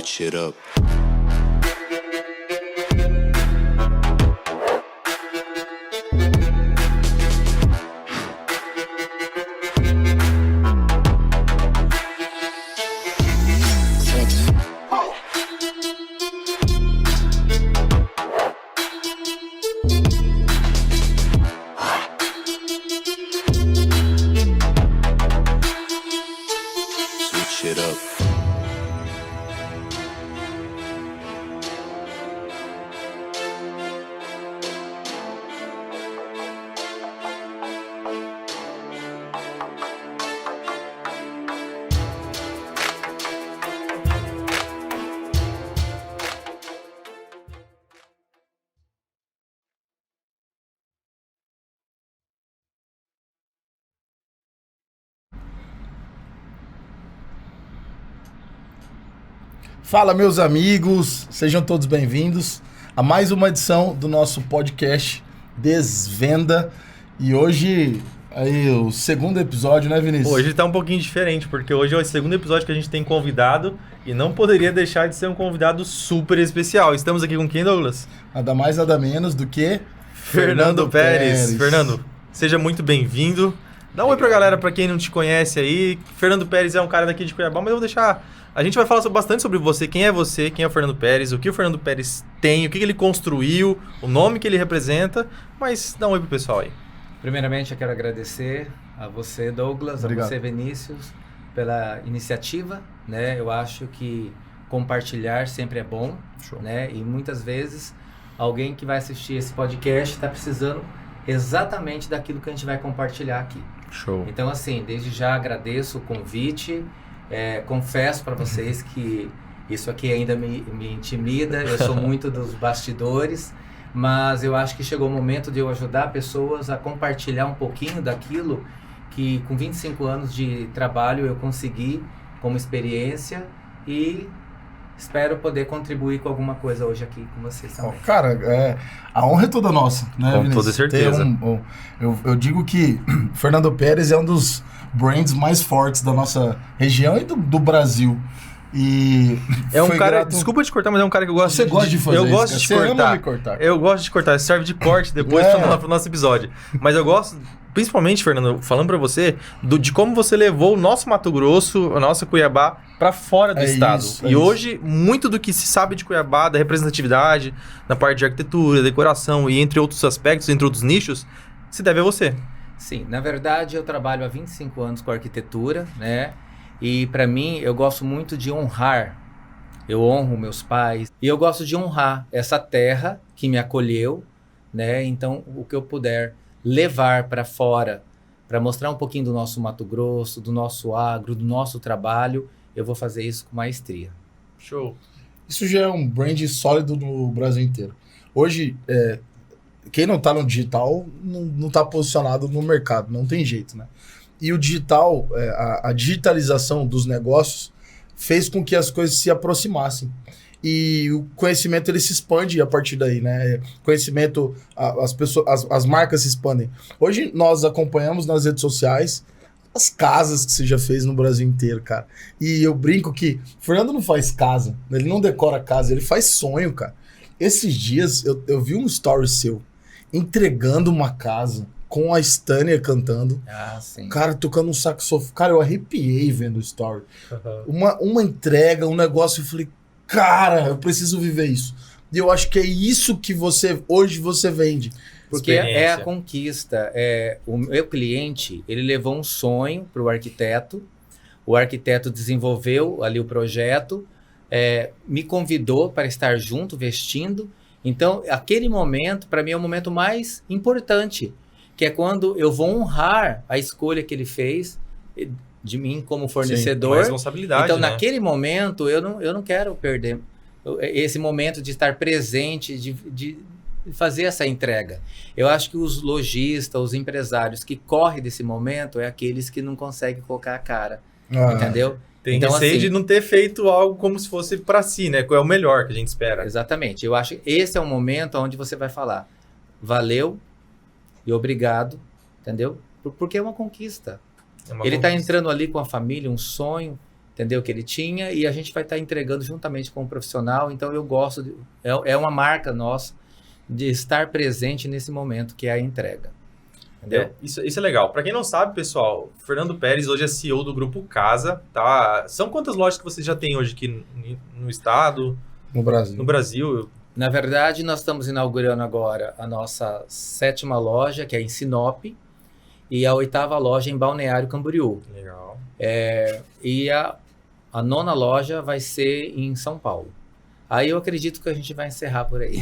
Switch it up. Switch it up. Fala, meus amigos, sejam todos bem-vindos a mais uma edição do nosso podcast Desvenda. E hoje, aí, o segundo episódio, né, Vinícius? Hoje tá um pouquinho diferente, porque hoje é o segundo episódio que a gente tem convidado e não poderia deixar de ser um convidado super especial. Estamos aqui com quem, Douglas? Nada mais, nada menos do que... Fernando Pérez. Fernando, seja muito bem-vindo. Dá um oi pra galera, pra quem não te conhece aí. Fernando Pérez é um cara daqui de Cuiabá, mas eu vou deixar... A gente vai falar bastante sobre você, quem é o Fernando Pérez, o que o Fernando Pérez tem, o que ele construiu, o nome que ele representa, mas dá um oi pro pessoal aí. Primeiramente, eu quero agradecer a você, Douglas, Obrigado. a você, Vinícius, pela iniciativa, né? Eu acho que compartilhar sempre é bom, Show. né? E muitas vezes alguém que vai assistir esse podcast está precisando exatamente daquilo que a gente vai compartilhar aqui. Show. Então, assim, desde já agradeço o convite. Confesso para vocês que isso aqui ainda me intimida, eu sou muito dos bastidores, mas eu acho que chegou o momento de eu ajudar pessoas a compartilhar um pouquinho daquilo que com 25 anos de trabalho eu consegui como experiência e espero poder contribuir com alguma coisa hoje aqui com vocês também. Cara, a honra é toda nossa, né, Com Vinícius? toda certeza. Eu digo que Fernando Pérez é um dos brands mais fortes da nossa região e do Brasil. E É um foi cara, grato- desculpa te cortar, mas é um cara que eu gosto Você gosta de fazer eu isso, gosto cara. de Você ama cortar. me cortar. Eu gosto de cortar, serve de corte depois pro nosso episódio. Mas eu gosto, principalmente, Fernando, falando pra você, de como você levou o nosso Mato Grosso, a nossa Cuiabá, pra fora do estado. Isso, e isso. hoje, muito do que se sabe de Cuiabá, da representatividade, na parte de arquitetura, decoração e entre outros aspectos, entre outros nichos, se deve a você. Sim, na verdade eu trabalho há 25 anos com arquitetura, né? E para mim eu gosto muito de honrar. Eu honro meus pais e eu gosto de honrar essa terra que me acolheu, né? Então, o que eu puder levar para fora, para mostrar um pouquinho do nosso Mato Grosso, do nosso agro, do nosso trabalho, eu vou fazer isso com maestria. Show. Isso já é um brand sólido no Brasil inteiro. Hoje, quem não tá no digital não tá posicionado no mercado, não tem jeito, né? E o digital, a digitalização dos negócios fez com que as coisas se aproximassem. E o conhecimento ele se expande a partir daí, né? Conhecimento, as marcas se expandem. Hoje nós acompanhamos nas redes sociais as casas que você já fez no Brasil inteiro, cara. E eu brinco que Fernando não faz casa, ele não decora casa, ele faz sonho, cara. Esses dias eu vi um story seu entregando uma casa com a Stânia cantando, Ah, sim. o cara tocando um saxofone. Cara, eu arrepiei vendo o story. Uma entrega, um negócio, eu falei, cara, eu preciso viver isso. E eu acho que é isso que hoje você vende. Porque é a Experiência. conquista. O meu cliente, ele levou um sonho para o arquiteto desenvolveu ali o projeto, me convidou para estar junto, vestindo. Então, aquele momento, para mim, é o momento mais importante, que é quando eu vou honrar a escolha que ele fez de mim como fornecedor. Uma responsabilidade, Então, né? naquele momento, eu não quero perder esse momento de estar presente, de fazer essa entrega. Eu acho que os lojistas, os empresários que correm desse momento é aqueles que não conseguem colocar a cara, entendeu? Tem Então, receio assim, de não ter feito algo como se fosse pra si, né? É o melhor que a gente espera. Exatamente. Eu acho que esse é o momento onde você vai falar valeu e obrigado, entendeu? Porque é uma conquista. É uma Ele está conquista. entrando ali com a família, um sonho, entendeu? Que ele tinha, e a gente vai estar entregando juntamente com o profissional. Então eu gosto, é uma marca nossa de estar presente nesse momento que é a entrega. Entendeu? Isso é legal. Para quem não sabe, pessoal, Fernando Peres hoje é CEO do Grupo Casa, tá? São quantas lojas que vocês já têm hoje aqui no estado? No Brasil. No Brasil. Na verdade, nós estamos inaugurando agora a nossa 7ª loja, que é em Sinop, e a 8ª loja em Balneário Camboriú. Legal. E a 9ª loja vai ser em São Paulo. Aí eu acredito que a gente vai encerrar por aí.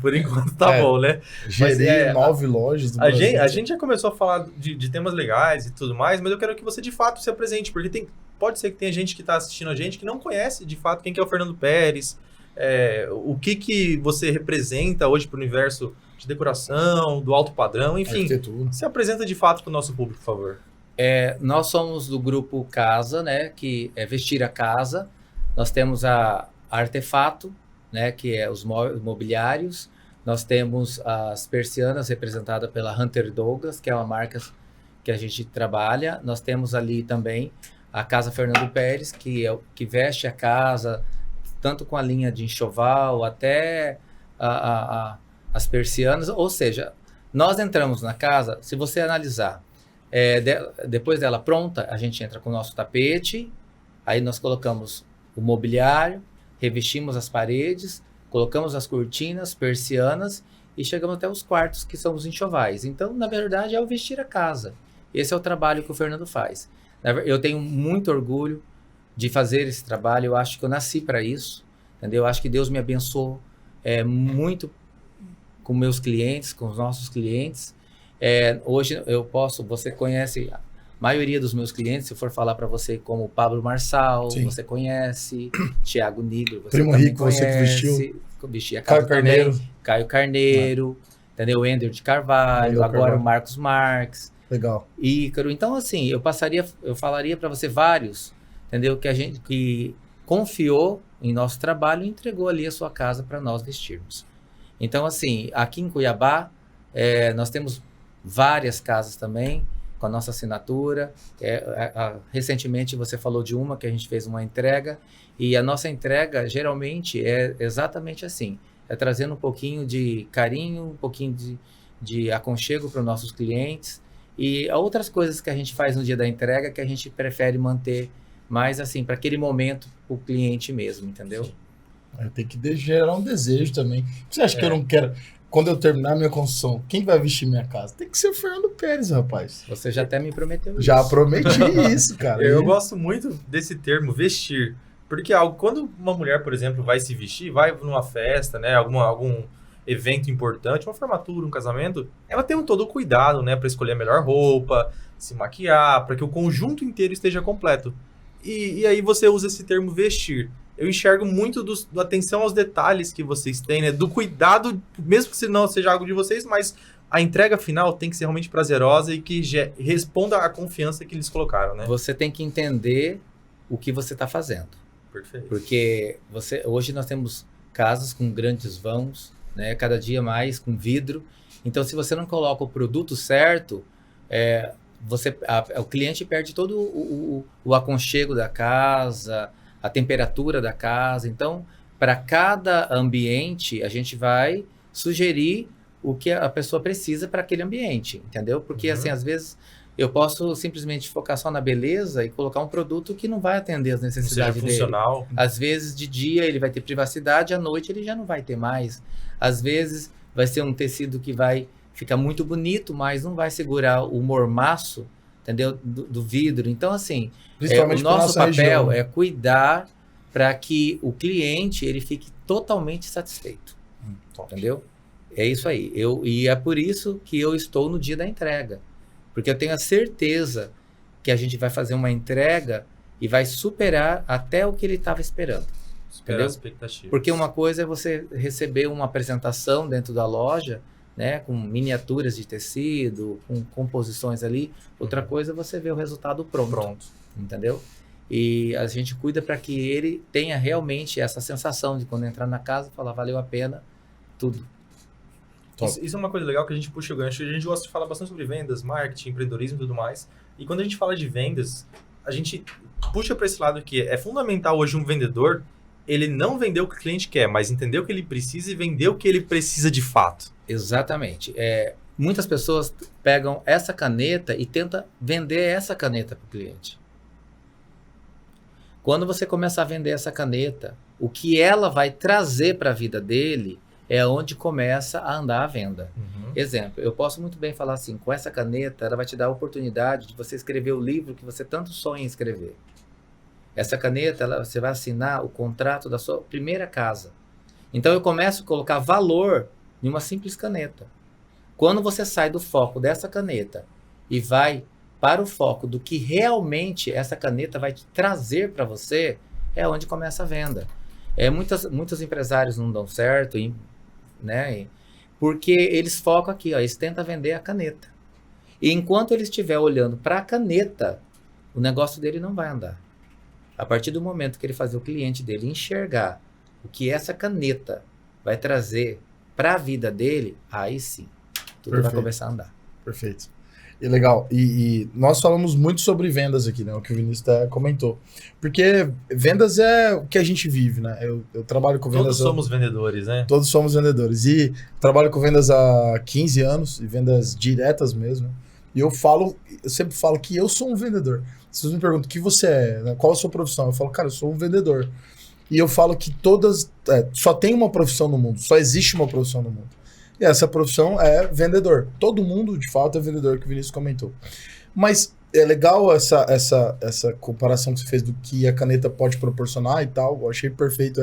Por enquanto tá bom, né? Gerei 9 lojas do Brasil. A gente já começou a falar de temas legais e tudo mais, mas eu quero que você de fato se apresente, porque pode ser que tenha gente que está assistindo a gente que não conhece de fato quem que é o Fernando Peres, o que você representa hoje para o universo de decoração, do alto padrão, enfim. Se apresenta de fato para o nosso público, por favor. Nós somos do grupo Casa, né, que é vestir a casa. Nós temos a Artefato, né, que é os mobiliários. Nós temos as persianas representadas pela Hunter Douglas, que é uma marca que a gente trabalha. Nós temos ali também a Casa Fernando Peres, que veste a casa, tanto com a linha de enxoval até as persianas. Ou seja, nós entramos na casa, se você analisar, depois dela pronta, a gente entra com o nosso tapete, aí nós colocamos o mobiliário, revestimos as paredes, colocamos as cortinas, persianas e chegamos até os quartos, que são os enxovais. Então, na verdade, é o vestir a casa. Esse é o trabalho que o Fernando faz. Eu tenho muito orgulho de fazer esse trabalho. Eu acho que eu nasci para isso, entendeu? Eu acho que Deus me abençoou muito com meus clientes, com os nossos clientes. Hoje você conhece a maioria dos meus clientes, se eu for falar para você, como o Pablo Marçal, Sim. você conhece, Thiago Nigro, você Primo também Rico, conhece, você que vestiu. Vestia a casa Caio Carneiro, entendeu? Ender de Carvalho, agora o Marcos Marques. Legal. Ícaro. Então, assim, eu falaria para você vários, entendeu? Que a gente que confiou em nosso trabalho e entregou ali a sua casa para nós vestirmos. Então, assim, aqui em Cuiabá, nós temos várias casas também, com a nossa assinatura. Recentemente você falou de uma que a gente fez uma entrega, e a nossa entrega geralmente é exatamente assim, trazendo um pouquinho de carinho, um pouquinho de aconchego para os nossos clientes, e outras coisas que a gente faz no dia da entrega que a gente prefere manter mais assim, para aquele momento, o cliente mesmo, entendeu? Tem que gerar um desejo também. Você acha que eu não quero... Quando eu terminar a minha construção, quem vai vestir minha casa? Tem que ser o Fernando Peres, rapaz. Você já até me prometeu isso. Já prometi isso, cara. Eu gosto muito desse termo, vestir. Porque quando uma mulher, por exemplo, vai se vestir, vai numa festa, né, algum evento importante, uma formatura, um casamento, ela tem todo o cuidado, né, para escolher a melhor roupa, se maquiar, para que o conjunto inteiro esteja completo. E aí você usa esse termo vestir. Eu enxergo muito da atenção aos detalhes que vocês têm, né? Do cuidado, mesmo que não seja algo de vocês, mas a entrega final tem que ser realmente prazerosa e que responda à confiança que eles colocaram, né? Você tem que entender o que você está fazendo. Perfeito. Porque hoje nós temos casas com grandes vãos, né? Cada dia mais com vidro. Então, se você não coloca o produto certo, o cliente perde todo o aconchego da casa, a temperatura da casa. Então, para cada ambiente, a gente vai sugerir o que a pessoa precisa para aquele ambiente, entendeu? Porque, assim, às vezes, eu posso simplesmente focar só na beleza e colocar um produto que não vai atender as necessidades dele. Funcional. Às vezes, de dia, ele vai ter privacidade, à noite, ele já não vai ter mais. Às vezes, vai ser um tecido que vai ficar muito bonito, mas não vai segurar o mormaço, entendeu? Do vidro. Então, assim, o nosso papel é cuidar para que o cliente ele fique totalmente satisfeito. Entendeu? É isso aí. E é por isso que eu estou no dia da entrega. Porque eu tenho a certeza que a gente vai fazer uma entrega e vai superar até o que ele estava esperando. Superar as expectativas. Porque uma coisa é você receber uma apresentação dentro da loja, né, com miniaturas de tecido, com composições ali. Outra coisa é você ver o resultado pronto. Entendeu? E a gente cuida para que ele tenha realmente essa sensação de quando entrar na casa, falar, valeu a pena tudo. Isso é uma coisa legal que a gente puxa o gancho. A gente gosta de falar bastante sobre vendas, marketing, empreendedorismo e tudo mais. E quando a gente fala de vendas, a gente puxa para esse lado que é fundamental hoje um vendedor, ele não vender o que o cliente quer, mas entender o que ele precisa e vender o que ele precisa de fato. Exatamente. Muitas pessoas pegam essa caneta e tentam vender essa caneta para o cliente. Quando você começa a vender essa caneta, o que ela vai trazer para a vida dele é onde começa a andar a venda. Exemplo, eu posso muito bem falar assim, com essa caneta, ela vai te dar a oportunidade de você escrever o livro que você tanto sonha em escrever. Essa caneta, você vai assinar o contrato da sua primeira casa. Então eu começo a colocar valor em uma simples caneta. Quando você sai do foco dessa caneta e vai para o foco do que realmente essa caneta vai te trazer para você, é onde começa a venda. Muitos empresários não dão certo, né? Porque eles focam aqui, ó, eles tentam vender a caneta. E enquanto ele estiver olhando para a caneta, o negócio dele não vai andar. A partir do momento que ele fazer o cliente dele enxergar o que essa caneta vai trazer para a vida dele, aí sim, tudo vai começar a andar. Perfeito. E legal. E nós falamos muito sobre vendas aqui, né? O que o Vinícius até comentou. Porque vendas é o que a gente vive, né? Eu trabalho com vendas... Todos somos vendedores, né? Todos somos vendedores. E trabalho com vendas há 15 anos, e vendas diretas mesmo. E eu sempre falo que eu sou um vendedor. Se vocês me perguntam o que você é, né? Qual a sua profissão? Eu falo, cara, eu sou um vendedor. E eu falo que só tem uma profissão no mundo, só existe uma profissão no mundo. E essa profissão é vendedor. Todo mundo, de fato, é vendedor, que o Vinícius comentou. Mas é legal essa comparação que você fez do que a caneta pode proporcionar e tal. Eu achei perfeito.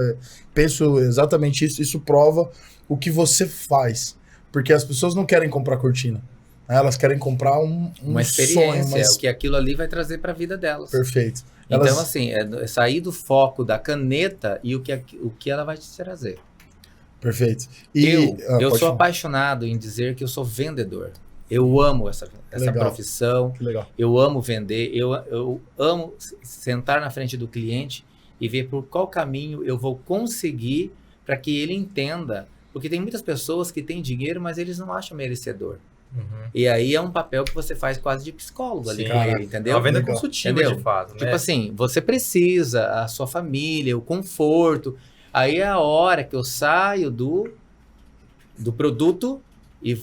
Penso exatamente isso. Isso prova o que você faz. Porque as pessoas não querem comprar cortina. Elas querem comprar uma experiência, sonho. o que aquilo ali vai trazer para a vida delas. Perfeito. Então, assim, é sair do foco da caneta e o que ela vai te trazer. Perfeito. Eu sou apaixonado em dizer que eu sou vendedor. Eu amo essa profissão. Que legal. Eu amo vender. Eu amo sentar na frente do cliente e ver por qual caminho eu vou conseguir para que ele entenda. Porque tem muitas pessoas que têm dinheiro, mas eles não acham merecedor. E aí é um papel que você faz quase de psicólogo ali com ele, entendeu? É uma venda consultiva, de fato. Tipo assim, você precisa, a sua família, o conforto. Aí é a hora que eu saio do produto e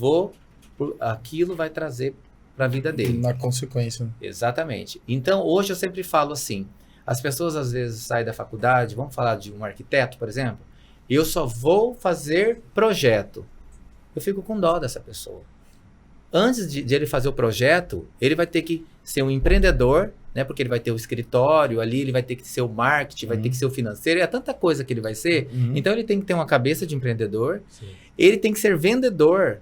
aquilo vai trazer para a vida dele. Na consequência. Exatamente. Então, hoje eu sempre falo assim, as pessoas às vezes saem da faculdade, vamos falar de um arquiteto, por exemplo, e eu só vou fazer projeto. Eu fico com dó dessa pessoa. Antes de ele fazer o projeto, ele vai ter que ser um empreendedor, né? Porque ele vai ter o escritório ali, ele vai ter que ser o marketing, vai ter que ser o financeiro, é tanta coisa que ele vai ser. Então ele tem que ter uma cabeça de empreendedor, ele tem que ser vendedor,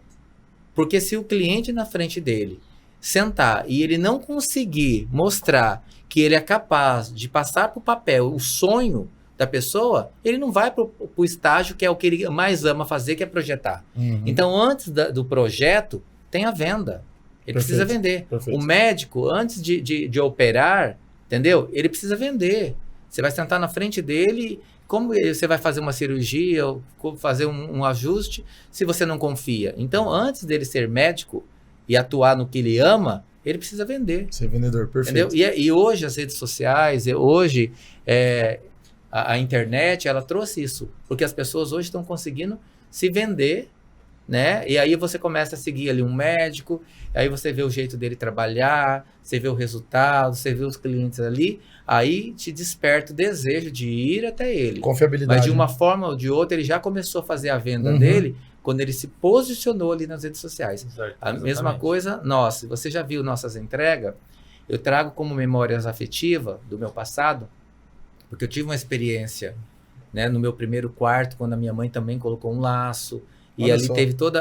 porque se o cliente na frente dele sentar e ele não conseguir mostrar que ele é capaz de passar para o papel o sonho da pessoa, ele não vai para o estágio que é o que ele mais ama fazer, que é projetar. Então antes do projeto, tem a venda. Ele precisa vender. Perfeito. O médico, antes de operar, entendeu? Ele precisa vender. Você vai sentar na frente dele, como você vai fazer uma cirurgia, ou fazer um ajuste, se você não confia. Então, antes dele ser médico e atuar no que ele ama, ele precisa vender. Ser vendedor, perfeito. Entendeu? E hoje as redes sociais, hoje a internet, ela trouxe isso. Porque as pessoas hoje estão conseguindo se vender, né? E aí você começa a seguir ali um médico, aí você vê o jeito dele trabalhar, você vê o resultado, você vê os clientes ali, aí te desperta o desejo de ir até ele. Confiabilidade. Mas de uma forma ou de outra, ele já começou a fazer a venda dele quando ele se posicionou ali nas redes sociais. A mesma coisa, você já viu nossas entregas? Eu trago como memórias afetivas do meu passado, porque eu tive uma experiência, né, no meu primeiro quarto, quando a minha mãe também colocou um laço, e ali teve todo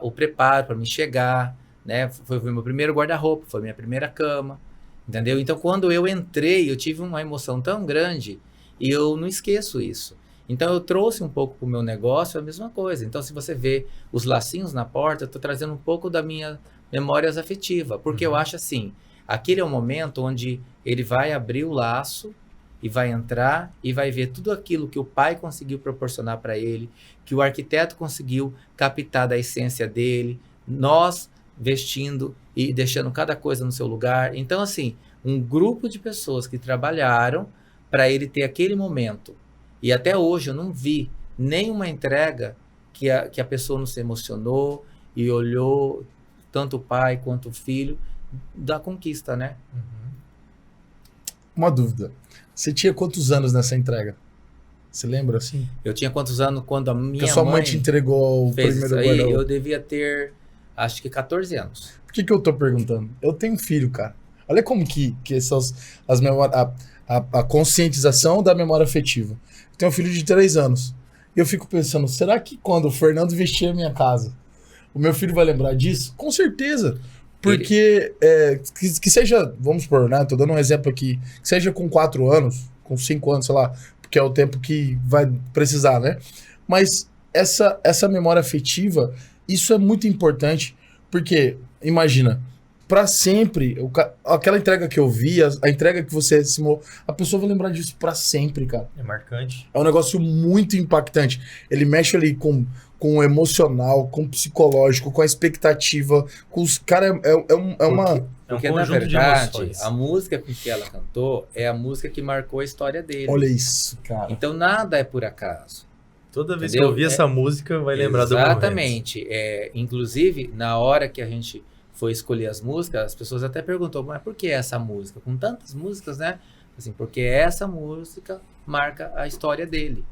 o preparo para me chegar, né? Foi o meu primeiro guarda-roupa, foi a minha primeira cama, entendeu? Então, quando eu entrei, eu tive uma emoção tão grande e eu não esqueço isso. Então, eu trouxe um pouco para o meu negócio a mesma coisa. Então, se você vê os lacinhos na porta, eu estou trazendo um pouco da minha memórias afetiva, porque eu acho assim, aquele é o momento onde ele vai abrir o laço e vai entrar e vai ver tudo aquilo que o pai conseguiu proporcionar para ele, que o arquiteto conseguiu captar da essência dele, nós, vestindo e deixando cada coisa no seu lugar. Então, assim, um grupo de pessoas que trabalharam para ele ter aquele momento. E até hoje eu não vi nenhuma entrega que a pessoa não se emocionou e olhou tanto o pai quanto o filho da conquista, né? Uma dúvida. Você tinha quantos anos nessa entrega? Você lembra assim? Eu tinha quantos anos quando a minha Porque a sua mãe te entregou o fez primeiro isso aí? guarda-roupa. Eu devia ter, acho que 14 anos. Por que eu tô perguntando? Eu tenho um filho, cara. Olha como que essas, as memórias, a conscientização da memória afetiva. Eu tenho um filho de 3 anos. E eu fico pensando, será que quando o Fernando vestir a minha casa, o meu filho vai lembrar disso? Com certeza. Porque que seja, vamos supor, né? Tô dando um exemplo aqui, que seja com 4 anos, com 5 anos, sei lá, porque é o tempo que vai precisar, né? Mas essa memória afetiva, isso é muito importante, porque, imagina, pra sempre, aquela entrega que eu vi, a entrega que você simulou, a pessoa vai lembrar disso pra sempre, cara. É marcante. É um negócio muito impactante. Ele mexe ali com o emocional, com o psicológico, com a expectativa, com os... Cara, é uma... Porque, um na conjunto de verdade, emoções. a música com que ela cantou é a música que marcou a história dele. Olha isso, cara. Então, nada é por acaso. Toda vez Entendeu? que eu ouvir essa música, vai lembrar do momento. Exatamente. Inclusive, na hora que a gente foi escolher as músicas, as pessoas até perguntam, mas por que essa música? Com tantas músicas, né? Assim, porque essa música marca a história dele,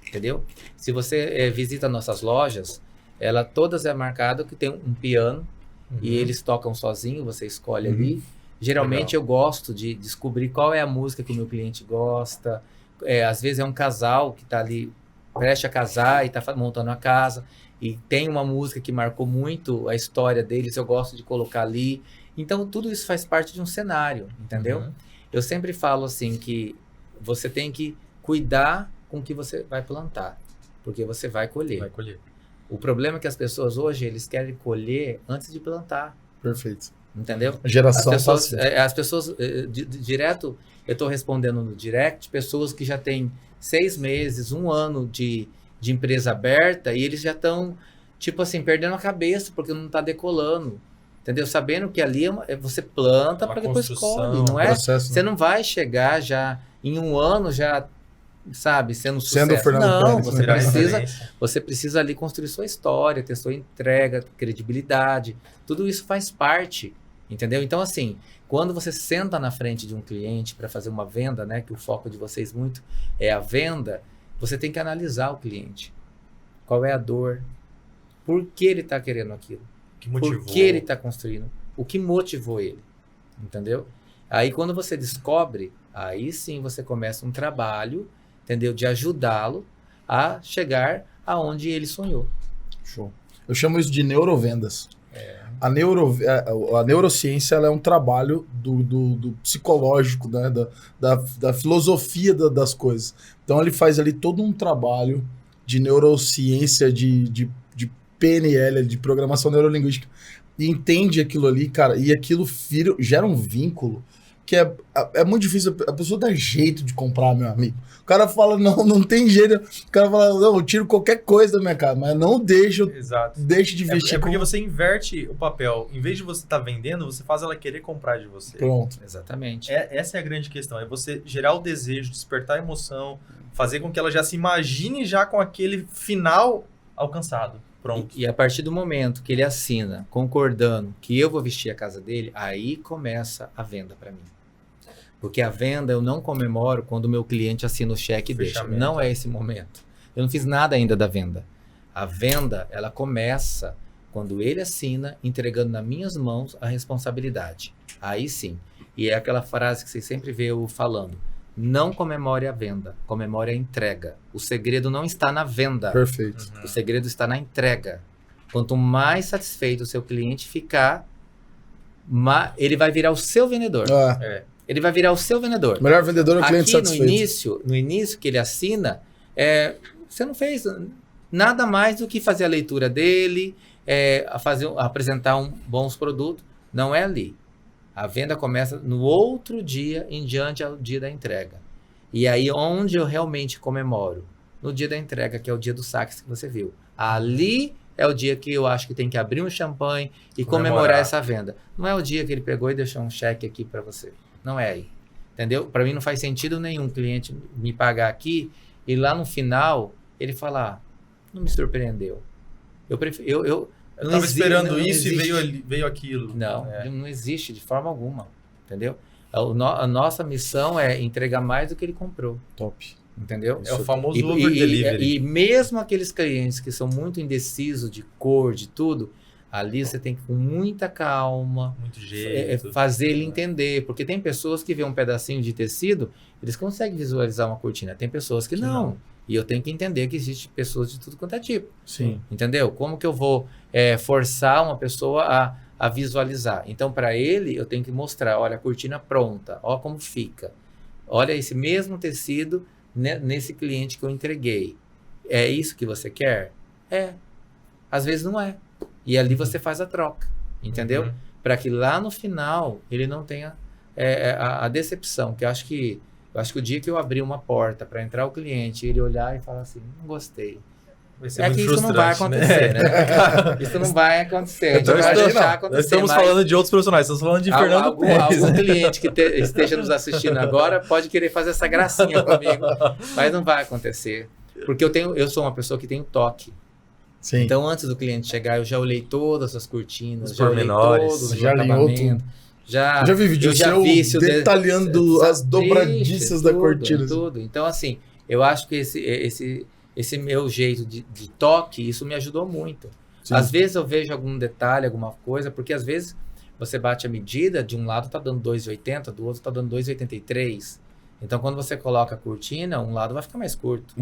entendeu? Se você visita nossas lojas, ela todas é marcado que tem um piano e eles tocam sozinho, você escolhe ali. Geralmente eu gosto de descobrir qual é a música que o meu cliente gosta. Às vezes é um casal que está ali prestes a casar e está montando a casa e tem uma música que marcou muito a história deles, eu gosto de colocar ali. Então, tudo isso faz parte de um cenário, entendeu? Eu sempre falo assim que você tem que cuidar com o que você vai plantar, porque você vai colher. Vai colher. O problema é que as pessoas hoje, eles querem colher antes de plantar, Perfeito. entendeu? A geração As pessoas direto, eu estou respondendo no direct, pessoas que já têm 6 meses, 1 ano de empresa aberta e eles já estão, tipo assim, perdendo a cabeça porque não está decolando, entendeu? Sabendo que ali você planta para depois colhe, não é? Processo, Você não vai chegar já em 1 ano já, sabe, sendo sucesso. o Fernando Não, Pérez, você precisa ali construir sua história, ter sua entrega, credibilidade, tudo isso faz parte, entendeu? Então, assim, quando você senta na frente de um cliente para fazer uma venda, né, que o foco de vocês muito é a venda, você tem que analisar o cliente. Qual é a dor? Por que ele está querendo aquilo? Que motivou. Por que ele está construindo? O que motivou ele? Entendeu? Aí quando você descobre, aí sim você começa um trabalho, entendeu? De ajudá-lo a chegar aonde ele sonhou. Show. Eu chamo isso de neurovendas. A neurociência ela é um trabalho do psicológico, né? da filosofia das coisas. Então ele faz ali todo um trabalho de neurociência, de PNL, de programação neurolinguística, e entende aquilo ali, cara, e aquilo gera um vínculo que é muito difícil. A pessoa dá jeito de comprar, meu amigo. O cara fala, não tem jeito. O cara fala, não, eu tiro qualquer coisa da minha casa, mas não deixe de vestir. Porque você inverte o papel. Em vez de você estar vendendo, você faz ela querer comprar de você. Pronto. Exatamente. Essa é a grande questão. É você gerar o desejo, despertar a emoção, fazer com que ela já se imagine já com aquele final alcançado. Pronto. E a partir do momento que ele assina, concordando que eu vou vestir a casa dele, aí começa a venda para mim. Porque a venda eu não comemoro quando o meu cliente assina o cheque e deixa. Não é esse momento. Eu não fiz nada ainda da venda. A venda, ela começa quando ele assina, entregando nas minhas mãos a responsabilidade. Aí sim. E é aquela frase que você sempre vê eu falando. Não comemore a venda, comemore a entrega. O segredo não está na venda. Perfeito. O segredo está na entrega. Quanto mais satisfeito o seu cliente ficar, ele vai virar o seu vendedor. Ele vai virar o seu vendedor. O melhor vendedor é o cliente satisfeito. No início que ele assina, você não fez nada mais do que fazer a leitura dele, apresentar bons produtos. Não é ali. A venda começa no outro dia em diante ao dia da entrega. E aí onde eu realmente comemoro? No dia da entrega, que é o dia do saque que você viu. Ali é o dia que eu acho que tem que abrir um champanhe e comemorar essa venda. Não é o dia que ele pegou e deixou um cheque aqui para você. Não é aí. Entendeu? Para mim não faz sentido nenhum cliente me pagar aqui e lá no final ele falar, não me surpreendeu. Eu estava esperando isso e veio aquilo. Não existe de forma alguma. Entendeu? A nossa missão é entregar mais do que ele comprou. Top. Entendeu? É o famoso over delivery. E mesmo aqueles clientes que são muito indecisos de cor, de tudo, ali você tem que com muita calma, muito jeito, fazer ele entender. Porque tem pessoas que vê um pedacinho de tecido, eles conseguem visualizar uma cortina. Tem pessoas que não. E eu tenho que entender que existe pessoas de tudo quanto é tipo. Sim. Entendeu? Como que eu vou forçar uma pessoa a visualizar? Então, para ele, eu tenho que mostrar, olha, a cortina pronta, olha como fica. Olha esse mesmo tecido nesse cliente que eu entreguei. É isso que você quer? É. Às vezes não é. E ali você faz a troca. Entendeu? Para que lá no final ele não tenha a decepção. Que eu acho que o dia que eu abrir uma porta para entrar o cliente, ele olhar e falar assim, não gostei. É que isso não vai acontecer, né? Isso não vai acontecer. A gente vai deixar acontecer. Nós estamos falando de outros profissionais, estamos falando de Fernando Pérez. Algum cliente que esteja nos assistindo agora pode querer fazer essa gracinha comigo, mas não vai acontecer. Porque eu sou uma pessoa que tem toque. Sim. Então, antes do cliente chegar, eu já olhei todas as cortinas, os já olhei todos os acabamentos. Já vi vídeo seu detalhando as dobradiças da cortina. Tudo. Então, assim, eu acho que esse meu jeito de toque, isso me ajudou muito. Sim. Às vezes eu vejo algum detalhe, alguma coisa, porque às vezes você bate a medida, de um lado tá dando 2,80, do outro tá dando 2,83. Então, quando você coloca a cortina, um lado vai ficar mais curto.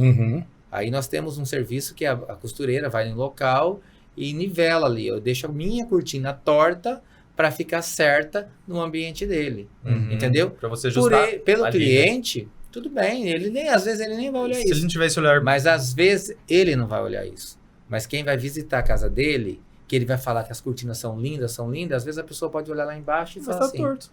Aí nós temos um serviço que a costureira vai no local e nivela ali. Eu deixo a minha cortina torta para ficar certa no ambiente dele. Entendeu? Para você ajustar pelo ali, cliente... Né? Tudo bem, às vezes ele nem vai olhar isso. Se ele não tivesse olhar... Mas às vezes ele não vai olhar isso. Mas quem vai visitar a casa dele, que ele vai falar que as cortinas são lindas, às vezes a pessoa pode olhar lá embaixo e falar assim... torto.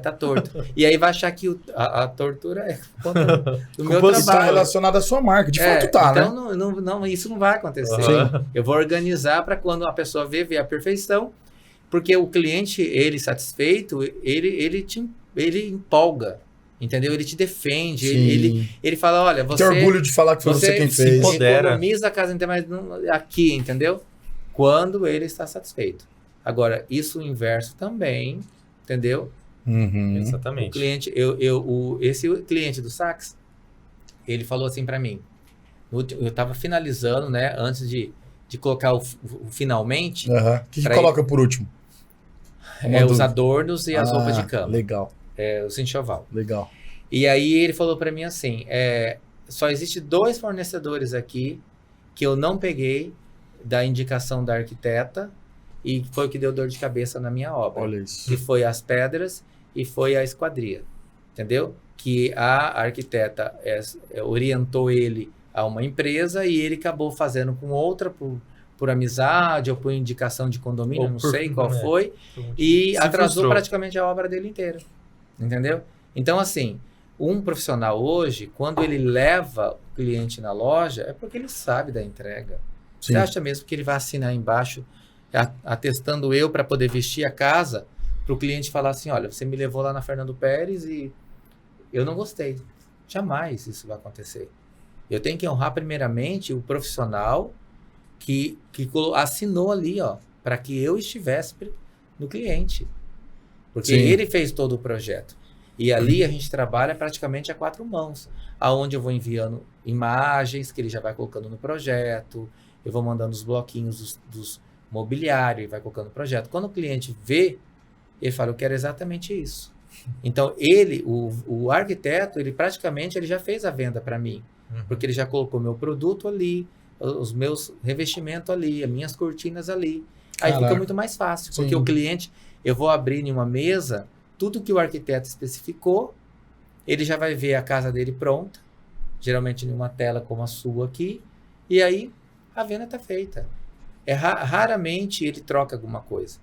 Tá torto. E aí vai achar que a tortura é contra do meu trabalho. Está relacionado à sua marca, de fato tá, né? Então não, isso não vai acontecer. Eu vou organizar para quando a pessoa ver a perfeição, porque o cliente, ele satisfeito, ele empolga. Entendeu? Ele te defende, ele fala, olha, você... Tem orgulho de falar que foi você quem fez. Economiza a casa inteira, mas aqui, entendeu? Quando ele está satisfeito. Agora, isso o inverso também, entendeu? Exatamente. O cliente, esse cliente do Saks, ele falou assim para mim, eu estava finalizando, né, antes de colocar o finalmente... O que coloca por último? Os adornos e as roupas de cama. Legal. O enxoval. Legal. E aí ele falou para mim assim, só existe 2 fornecedores aqui que eu não peguei da indicação da arquiteta e foi o que deu dor de cabeça na minha obra. Olha isso. Que foi as pedras e foi a esquadria. Entendeu? Que a arquiteta orientou ele a uma empresa e ele acabou fazendo com outra por amizade ou por indicação de condomínio, não sei qual foi, e atrasou praticamente a obra dele inteira. Entendeu? Então, assim, um profissional hoje, quando ele leva o cliente na loja, é porque ele sabe da entrega. Sim. Você acha mesmo que ele vai assinar embaixo, atestando eu para poder vestir a casa, para o cliente falar assim, olha, você me levou lá na Fernando Pérez e eu não gostei. Jamais isso vai acontecer. Eu tenho que honrar primeiramente o profissional que assinou ali, ó, para que eu estivesse no cliente. Porque ele fez todo o projeto. E ali a gente trabalha praticamente a 4 mãos. Aonde eu vou enviando imagens que ele já vai colocando no projeto, eu vou mandando os bloquinhos dos mobiliário, ele vai colocando no projeto. Quando o cliente vê, ele fala, eu quero exatamente isso. Então, o arquiteto, ele praticamente já fez a venda para mim. Porque ele já colocou meu produto ali, os meus revestimentos ali, as minhas cortinas ali. Aí fica muito mais fácil, porque o cliente... Eu vou abrir em uma mesa, tudo que o arquiteto especificou, ele já vai ver a casa dele pronta, geralmente em uma tela como a sua aqui, e aí a venda está feita. Raramente ele troca alguma coisa,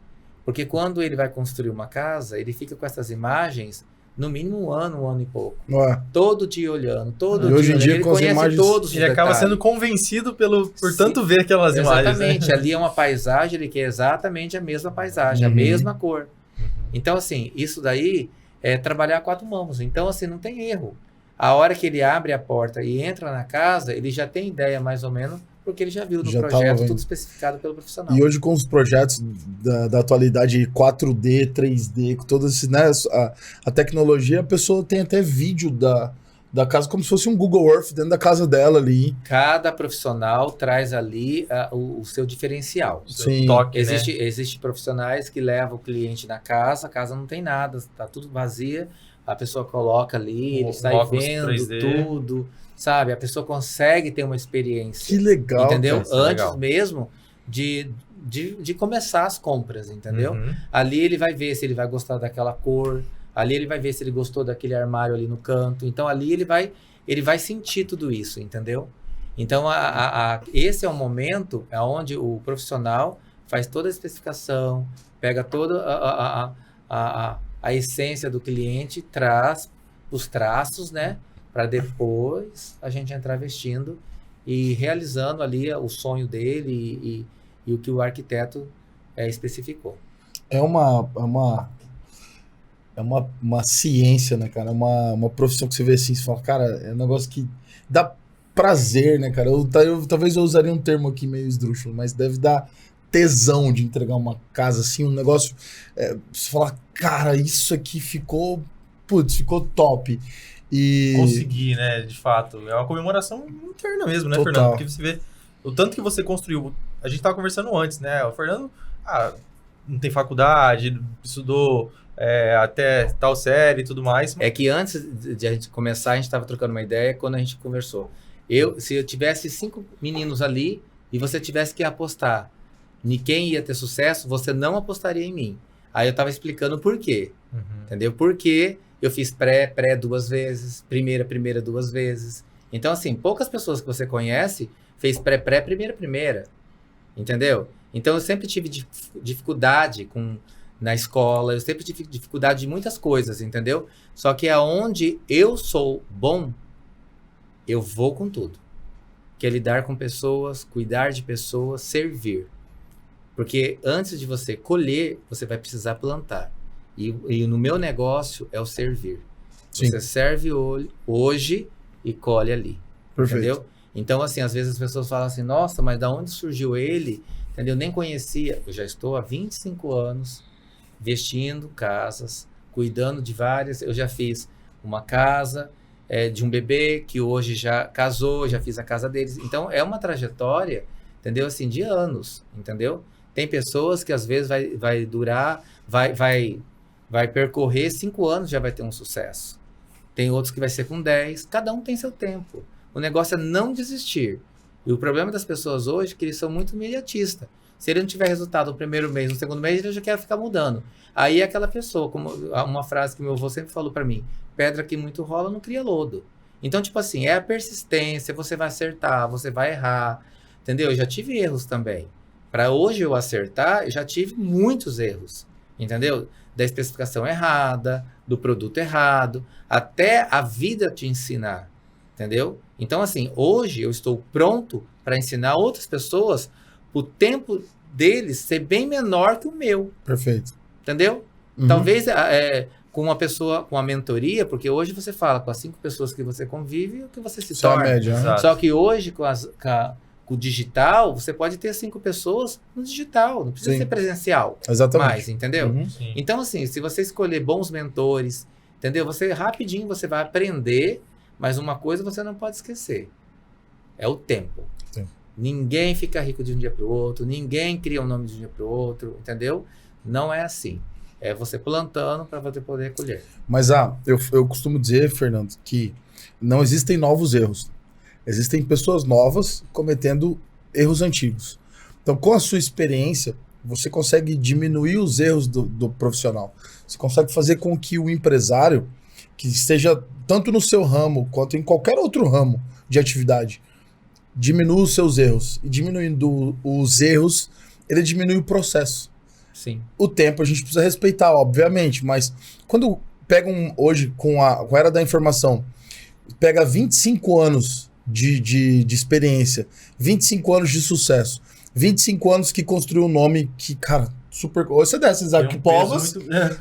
porque quando ele vai construir uma casa, ele fica com essas imagens no mínimo um ano e pouco. Ué. Todo dia olhando, todo E dia hoje em olhando. dia, Ele com as conhece imagens- todos os Ele acaba detalhes. sendo convencido por Sim. tanto ver aquelas imagens. Exatamente, Né? ali é uma paisagem, ele quer exatamente a mesma paisagem, a Uhum. mesma cor. Uhum. Então, assim, isso daí é trabalhar a 4 mãos. Então, assim, não tem erro. A hora que ele abre a porta e entra na casa, ele já tem ideia mais ou menos, porque ele já viu no Já tava projeto vendo. tudo especificado pelo profissional. E hoje com os projetos da atualidade 4D, 3D, com todas esses, né, a tecnologia, a pessoa tem até vídeo da casa como se fosse um Google Earth dentro da casa dela ali. Cada profissional traz ali o seu diferencial. O seu Sim. toque, Existe profissionais que levam o cliente na casa, a casa não tem nada, está tudo vazia, a pessoa coloca ali, ele sai óculos vendo 3D. tudo, sabe? A pessoa consegue ter uma experiência. Que legal, Entendeu? cara. Isso é Antes legal. mesmo de começar as compras, entendeu? Uhum. Ali ele vai ver se ele vai gostar daquela cor, ali ele vai ver se ele gostou daquele armário ali no canto. Então ali ele vai sentir tudo isso, entendeu? Então esse é o momento onde o profissional faz toda a especificação, pega toda a essência do cliente, traz os traços, né? Para depois a gente entrar vestindo e realizando ali o sonho dele e o que o arquiteto especificou. É uma ciência, né, cara? Uma profissão que você vê assim, você fala, cara, é um negócio que dá prazer, né, cara? Talvez eu usaria um termo aqui meio esdrúxulo, mas deve dar tesão de entregar uma casa assim, um negócio. Você fala, cara, isso aqui ficou top. E Conseguir, né? De fato. É uma comemoração interna mesmo, né, Total. Fernando? Porque você vê o tanto que você construiu. A gente tava conversando antes, né? O Fernando não tem faculdade, estudou até tal série e tudo mais. É que antes de a gente começar, a gente estava trocando uma ideia quando a gente conversou. Se eu tivesse 5 meninos ali e você tivesse que apostar em quem ia ter sucesso, você não apostaria em mim. Aí eu estava explicando por quê. Uhum. Entendeu? Porque eu fiz pré 2 vezes, primeira 2 vezes. Então, assim, poucas pessoas que você conhece fez pré, primeira. Entendeu? Então, eu sempre tive dificuldade na escola, eu sempre tive dificuldade de muitas coisas, entendeu? Só que aonde eu sou bom, eu vou com tudo. Que é lidar com pessoas, cuidar de pessoas, servir. Porque antes de você colher, você vai precisar plantar. E no meu negócio é o servir. Sim. Você serve hoje e colhe ali. Perfeito. Entendeu? Então, assim, às vezes as pessoas falam assim, nossa, mas da onde surgiu ele? Entendeu? Nem conhecia. Eu já estou há 25 anos vestindo casas, cuidando de várias. Eu já fiz uma casa de um bebê que hoje já casou, já fiz a casa deles. Então, é uma trajetória, entendeu? Assim, de anos, entendeu? Tem pessoas que às vezes vai durar, vai percorrer 5 anos, já vai ter um sucesso. Tem outros que vai ser com 10, cada um tem seu tempo. O negócio é não desistir. E o problema das pessoas hoje é que eles são muito imediatistas. Se ele não tiver resultado no primeiro mês, no segundo mês, ele já quer ficar mudando. Aí é aquela pessoa, como uma frase que meu avô sempre falou para mim, pedra que muito rola não cria lodo. Então, tipo assim, é a persistência, você vai acertar, você vai errar, entendeu? Eu já tive erros também. Para hoje eu acertar, eu já tive muitos erros, entendeu? Da especificação errada, do produto errado, até a vida te ensinar, entendeu? Então, assim, hoje eu estou pronto para ensinar outras pessoas o tempo deles ser bem menor que o meu, Perfeito. entendeu? Uhum. Talvez com uma pessoa, com a mentoria, porque hoje você fala com as 5 pessoas que você convive, o que você se Só a torna. média, né? Exato. Só que hoje, com o digital, você pode ter 5 pessoas no digital, não precisa Sim. ser presencial Exatamente. mais, entendeu? Uhum. Sim. Então, assim, se você escolher bons mentores, entendeu? Você rapidinho você vai aprender, mas uma coisa você não pode esquecer. É o tempo. Sim. Ninguém fica rico de um dia para o outro, ninguém cria um nome de um dia para o outro, entendeu? Não é assim. É você plantando para você poder colher. Mas eu costumo dizer, Fernando, que não existem novos erros. Existem pessoas novas cometendo erros antigos. Então, com a sua experiência, você consegue diminuir os erros do profissional. Você consegue fazer com que o empresário, que esteja tanto no seu ramo quanto em qualquer outro ramo de atividade, diminua os seus erros. E diminuindo os erros, ele diminui o processo. Sim. O tempo a gente precisa respeitar, obviamente, mas quando pega hoje, com a era da informação, pega 25 anos de experiência, 25 anos de sucesso, 25 anos que construiu um nome que, cara, super... Hoje você desce Isaac Povas,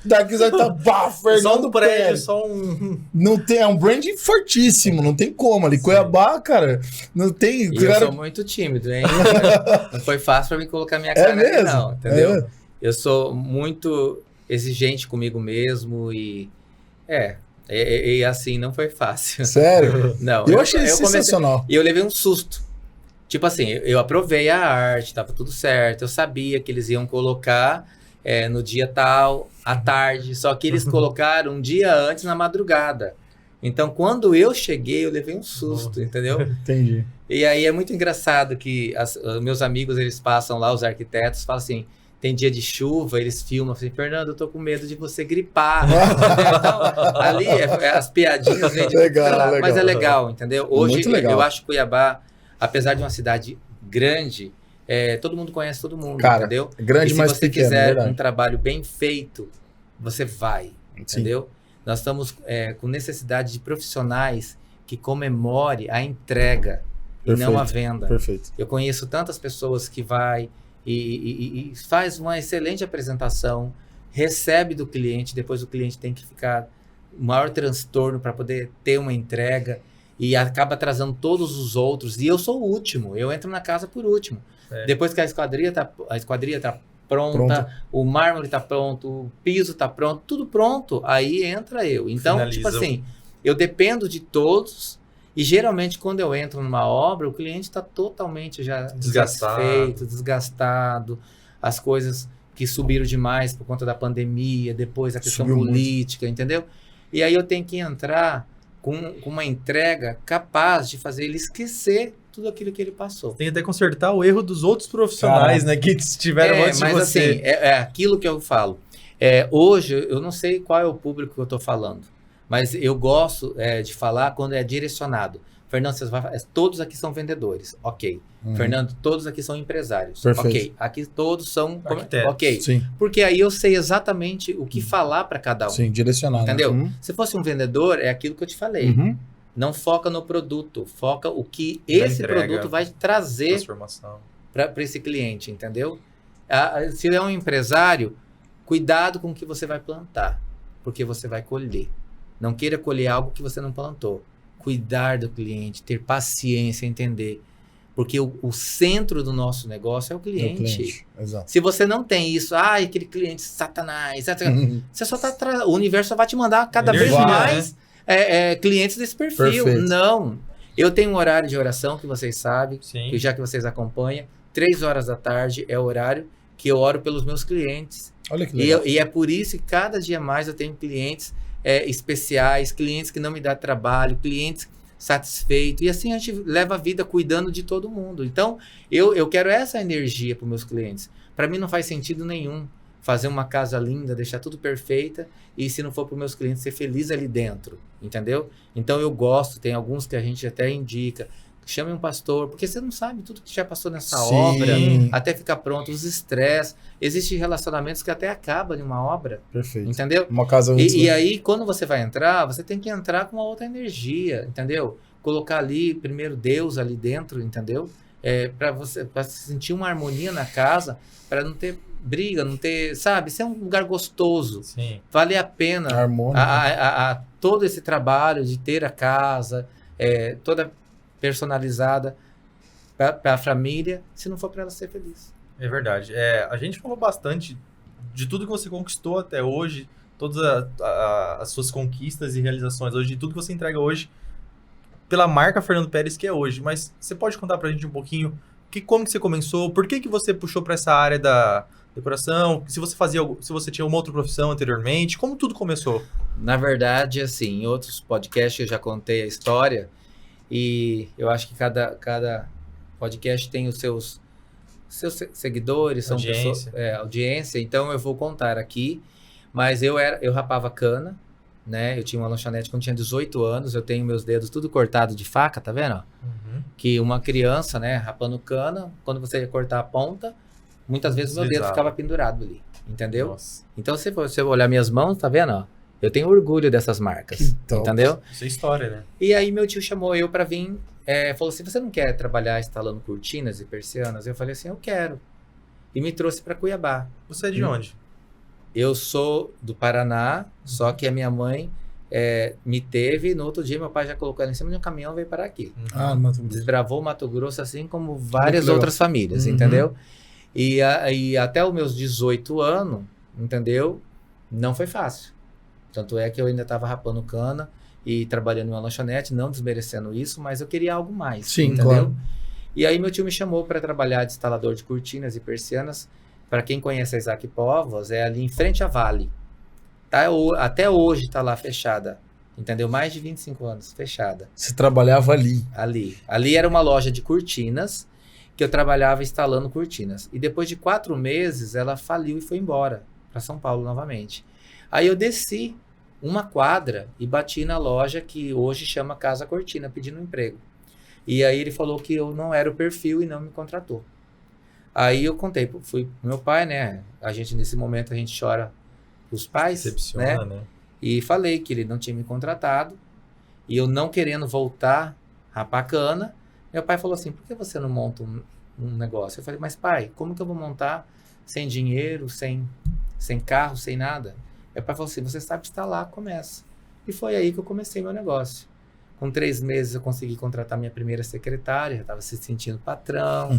daqui vai estar Fernando Pérez. Só um... Não tem, é um brand fortíssimo, não tem como ali. Cuiabá, cara, não tem... E eu sou muito tímido, hein? Não foi fácil pra mim colocar minha cara ali, não, entendeu? Eu sou muito exigente comigo mesmo e assim, não foi fácil. Sério? Não. Eu achei sensacional. E eu levei um susto. Tipo assim, eu aprovei a arte, tava tudo certo. Eu sabia que eles iam colocar no dia tal, à tarde. Só que eles colocaram um dia antes, na madrugada. Então, quando eu cheguei, eu levei um susto, entendeu? Entendi. E aí é muito engraçado que meus amigos, eles passam lá, os arquitetos, falam assim... Tem dia de chuva, eles filmam assim, Fernando, eu tô com medo de você gripar. Então, ali as piadinhas vêm de legal. Mas é legal, entendeu? Hoje, muito legal. eu acho Cuiabá, apesar de uma cidade grande, todo mundo conhece todo mundo, cara, entendeu? Grande, e se mas você pequeno, quiser verdade. um trabalho bem feito, você vai, entendeu? Nós estamos com necessidade de profissionais que comemore a entrega e não a venda. Perfeito. Eu conheço tantas pessoas que vai e faz uma excelente apresentação, recebe do cliente, depois o cliente tem que ficar o maior transtorno para poder ter uma entrega e acaba atrasando todos os outros. E eu sou o último, eu entro na casa por último. Depois que a esquadria tá pronta, o mármore tá pronto, o piso tá pronto, tudo pronto, aí entra eu. Então, tipo assim, eu dependo de todos. E geralmente, quando eu entro numa obra, o cliente está totalmente já desgastado. As coisas que subiram demais por conta da pandemia, depois a questão política, entendeu? E aí eu tenho que entrar com uma entrega capaz de fazer ele esquecer tudo aquilo que ele passou. Tem até consertar o erro dos outros profissionais, né? Que estiveram antes de você. Mas assim, é aquilo que eu falo. Hoje, eu não sei qual é o público que eu estou falando. Mas eu gosto de falar quando é direcionado. Fernando, todos aqui são vendedores. Ok. Fernando, todos aqui são empresários. Perfeito. Ok. Aqui todos são arquitetos. Ok. Sim. Porque aí eu sei exatamente o que falar para cada um. Sim, direcionado. Entendeu? Se fosse um vendedor, é aquilo que eu te falei. Não foca no produto. Foca o que esse produto vai trazer para esse cliente. Entendeu? Se é um empresário, cuidado com o que você vai plantar. Porque você vai colher. Não queira colher algo que você não plantou. Cuidar do cliente, ter paciência, entender. Porque o centro do nosso negócio é o cliente. Exato. Se você não tem isso, aquele cliente satanás, você só tá o universo só vai te mandar cada vez mais clientes desse perfil. Perfeito. Não. Eu tenho um horário de oração que vocês sabem, Sim. já que vocês acompanham. 3 horas da tarde é o horário que eu oro pelos meus clientes. Olha que legal. E é por isso que cada dia mais eu tenho clientes especiais, clientes que não me dão trabalho, clientes satisfeitos. E assim a gente leva a vida cuidando de todo mundo. Então, eu quero essa energia para os meus clientes. Para mim não faz sentido nenhum fazer uma casa linda, deixar tudo perfeita e se não for para os meus clientes ser feliz ali dentro, entendeu? Então eu gosto, tem alguns que a gente até indica, chame um pastor, porque você não sabe tudo que já passou nessa obra, até ficar pronto, os estresses. Existem relacionamentos que até acabam em uma obra. Perfeito. Entendeu? Uma casa E aí, quando você vai entrar, você tem que entrar com uma outra energia, entendeu? Colocar ali, primeiro, Deus ali dentro, entendeu? Para você sentir uma harmonia na casa, para não ter briga, não ter, sabe? Ser um lugar gostoso. Sim. Vale a pena todo esse trabalho de ter a casa, toda personalizada para a família, se não for para ela ser feliz. É verdade. A gente falou bastante de tudo que você conquistou até hoje, todas as suas conquistas e realizações hoje, de tudo que você entrega hoje pela marca Fernando Pérez que é hoje. Mas você pode contar pra gente um pouquinho como que você começou, por que você puxou para essa área da decoração, se você tinha uma outra profissão anteriormente, como tudo começou? Na verdade, assim, em outros podcasts eu já contei a história. E eu acho que cada podcast tem os seus seguidores, são pessoas, audiência. Então eu vou contar aqui. Mas eu rapava cana, né? Eu tinha uma lanchonete quando tinha 18 anos. Eu tenho meus dedos tudo cortado de faca, tá vendo? Que uma criança, né, rapando cana, quando você ia cortar a ponta, muitas vezes meu dedo ficava pendurado ali, entendeu? Nossa. Então se você olhar minhas mãos, tá vendo? Eu tenho orgulho dessas marcas, Que top. entendeu? Isso é história, né? E aí meu tio chamou eu para vir, falou assim, você não quer trabalhar instalando cortinas e persianas? Eu falei assim, eu quero. E me trouxe para Cuiabá. Você é de onde? Eu sou do Paraná, só que a minha mãe me teve, no outro dia meu pai já colocou ela em cima de um caminhão e veio parar aqui. Ah, Mato Grosso. Desbravou o Mato Grosso, assim como várias legal. outras famílias, Uhum. entendeu? E até os meus 18 anos, entendeu? Não foi fácil. Tanto é que eu ainda estava rapando cana e trabalhando em uma lanchonete, não desmerecendo isso, mas eu queria algo mais, Sim, entendeu? claro. E aí meu tio me chamou para trabalhar de instalador de cortinas e persianas. Para quem conhece a Isaac Povos, é ali em frente à Vale. Até hoje está lá fechada, entendeu? Mais de 25 anos fechada. Você trabalhava ali. Ali era uma loja de cortinas que eu trabalhava instalando cortinas. E depois de 4 meses, ela faliu e foi embora para São Paulo novamente. Aí eu desci uma quadra e bati na loja que hoje chama Casa Cortina, pedindo um emprego. E aí ele falou que eu não era o perfil e não me contratou. Aí eu contei, fui pro meu pai, né? Nesse momento a gente chora os pais, Decepciona, né? né? E falei que ele não tinha me contratado. E eu não querendo voltar rapar cana, meu pai falou assim, por que você não monta um negócio? Eu falei, mas pai, como que eu vou montar sem dinheiro, sem carro, sem nada? Meu pai falou assim, você sabe instalar, começa. E foi aí que eu comecei meu negócio. Com 3 meses eu consegui contratar minha primeira secretária, já estava se sentindo patrão.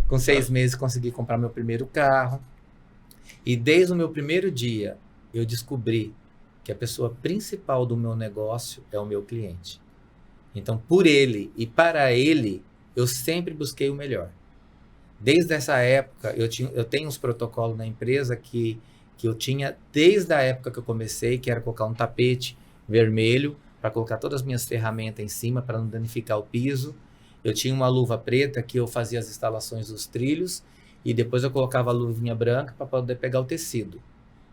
Com 6 meses consegui comprar meu primeiro carro. E desde o meu primeiro dia, eu descobri que a pessoa principal do meu negócio é o meu cliente. Então, por ele e para ele, eu sempre busquei o melhor. Desde essa época, eu tenho uns protocolos na empresa que eu tinha desde a época que eu comecei, que era colocar um tapete vermelho, para colocar todas as minhas ferramentas em cima, para não danificar o piso. Eu tinha uma luva preta que eu fazia as instalações dos trilhos, e depois eu colocava a luvinha branca para poder pegar o tecido.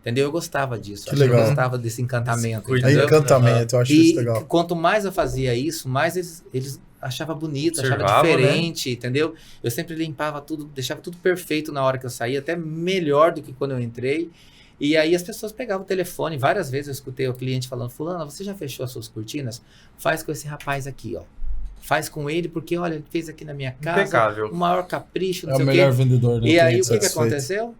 Entendeu? Eu gostava disso. Que legal. Eu gostava desse encantamento. Esse É Entendeu? encantamento, eu acho isso E legal. quanto mais eu fazia isso, mais eles achavam bonito, achavam Observavam, diferente, entendeu? Eu sempre limpava tudo, deixava tudo perfeito na hora que eu saía, até melhor do que quando eu entrei. E aí as pessoas pegavam o telefone, várias vezes eu escutei o cliente falando, fulano, você já fechou as suas cortinas? Faz com esse rapaz aqui, ó. Faz com ele, porque olha, ele fez aqui na minha casa, Impecável. o maior capricho, não É o sei o quê. melhor vendedor, né? E aí o cliente que satisfeito. aconteceu?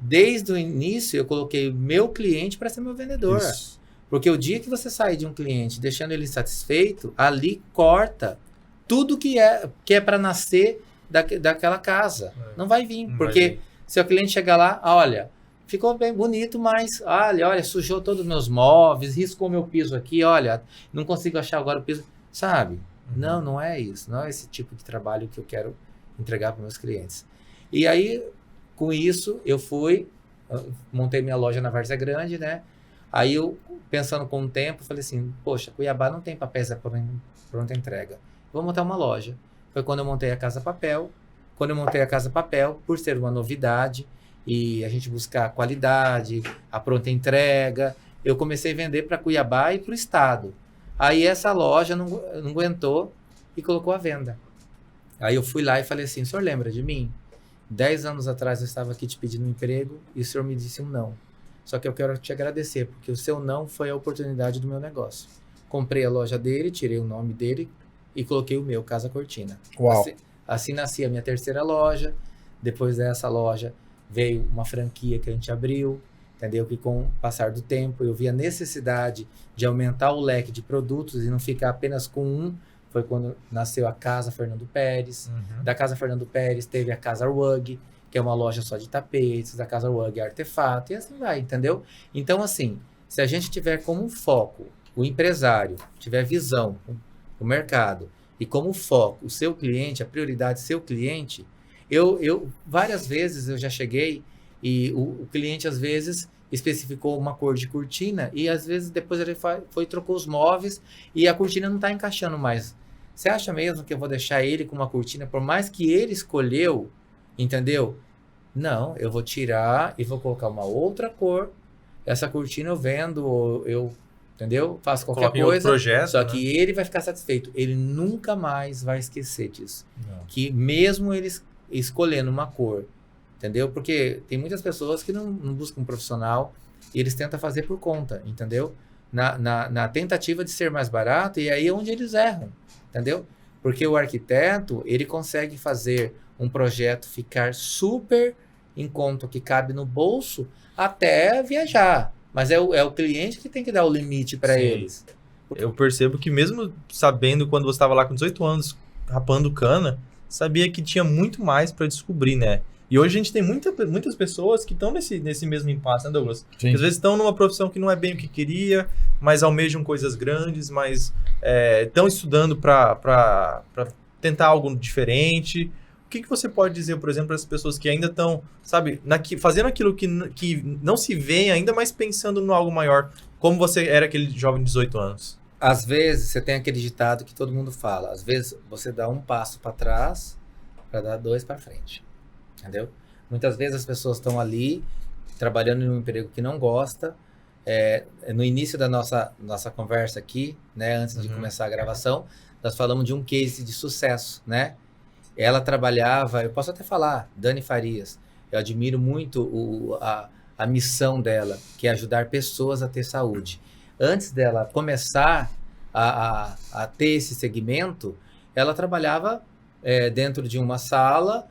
Desde o início eu coloquei meu cliente para ser meu vendedor. Isso. Porque o dia que você sair de um cliente deixando ele insatisfeito, ali corta tudo que é para nascer daquela casa. Não vai vir. Não Porque vai vir. se o cliente chegar lá, olha, ficou bem bonito, mas olha, sujou todos os meus móveis, riscou meu piso aqui, olha, não consigo achar agora o piso. Sabe? Não é isso. Não é esse tipo de trabalho que eu quero entregar para meus clientes. E aí, com isso, eu montei minha loja na Várzea Grande, né? Aí eu, pensando com o tempo, falei assim, poxa, Cuiabá não tem papéis pronta entrega. Vou montar uma loja. Foi quando eu montei a Casa Papel. Quando eu montei a Casa Papel, por ser uma novidade e a gente buscar qualidade, a pronta entrega, eu comecei a vender para Cuiabá e para o estado. Aí essa loja não aguentou e colocou à venda. Aí eu fui lá e falei assim, o senhor lembra de mim? 10 anos atrás eu estava aqui te pedindo um emprego e o senhor me disse um não. Só que eu quero te agradecer, porque o seu não foi a oportunidade do meu negócio. Comprei a loja dele, tirei o nome dele e coloquei o meu, Casa Cortina. Uau. Assim nascia a minha terceira loja. Depois dessa loja veio uma franquia que a gente abriu, entendeu? Que com o passar do tempo eu vi a necessidade de aumentar o leque de produtos e não ficar apenas com um. Foi quando nasceu a Casa Fernando Pérez. Da Casa Fernando Pérez teve a Casa Rug, que é uma loja só de tapetes, da Casa Rug é artefato, e assim vai, entendeu? Então, assim, se a gente tiver como foco o empresário, tiver visão, o mercado, e como foco o seu cliente, a prioridade seu cliente, eu várias vezes eu já cheguei e o cliente às vezes especificou uma cor de cortina e às vezes depois ele foi e trocou os móveis e a cortina não está encaixando mais. Você acha mesmo que eu vou deixar ele com uma cortina, por mais que ele escolheu, entendeu? Não, eu vou tirar e vou colocar uma outra cor. Essa cortina eu vendo, entendeu? Faço qualquer Coloca em outro coisa. projeto, Só né? que ele vai ficar satisfeito. Ele nunca mais vai esquecer disso. Não. Que mesmo ele escolhendo uma cor, entendeu? Porque tem muitas pessoas que não buscam um profissional e eles tentam fazer por conta, entendeu? na tentativa de ser mais barato, e aí é onde eles erram, entendeu? Porque o arquiteto, ele consegue fazer um projeto ficar super em conta, que cabe no bolso, até viajar. Mas é o cliente que tem que dar o limite para Sim. eles. Eu percebo que mesmo sabendo quando você estava lá com 18 anos, rapando cana, sabia que tinha muito mais para descobrir, né? E hoje a gente tem muitas pessoas que estão nesse mesmo impasse, né, Douglas? Sim. Que às vezes estão numa profissão que não é bem o que queria, mas almejam coisas grandes, mas estão estudando para tentar algo diferente. O que você pode dizer, por exemplo, para as pessoas que ainda estão, sabe, fazendo aquilo que não se vê ainda, mas pensando no algo maior, como você era aquele jovem de 18 anos? Às vezes, você tem aquele ditado que todo mundo fala. Às vezes, você dá um passo para trás para dar 2 para frente. Entendeu? Muitas vezes as pessoas estão ali trabalhando em um emprego que não gosta. No início da nossa conversa aqui, né, antes de começar a gravação, nós falamos de um case de sucesso, né? Ela trabalhava, eu posso até falar, Dani Farias. Eu admiro muito a missão dela, que é ajudar pessoas a ter saúde. Antes dela começar a ter esse segmento, ela trabalhava dentro de uma sala,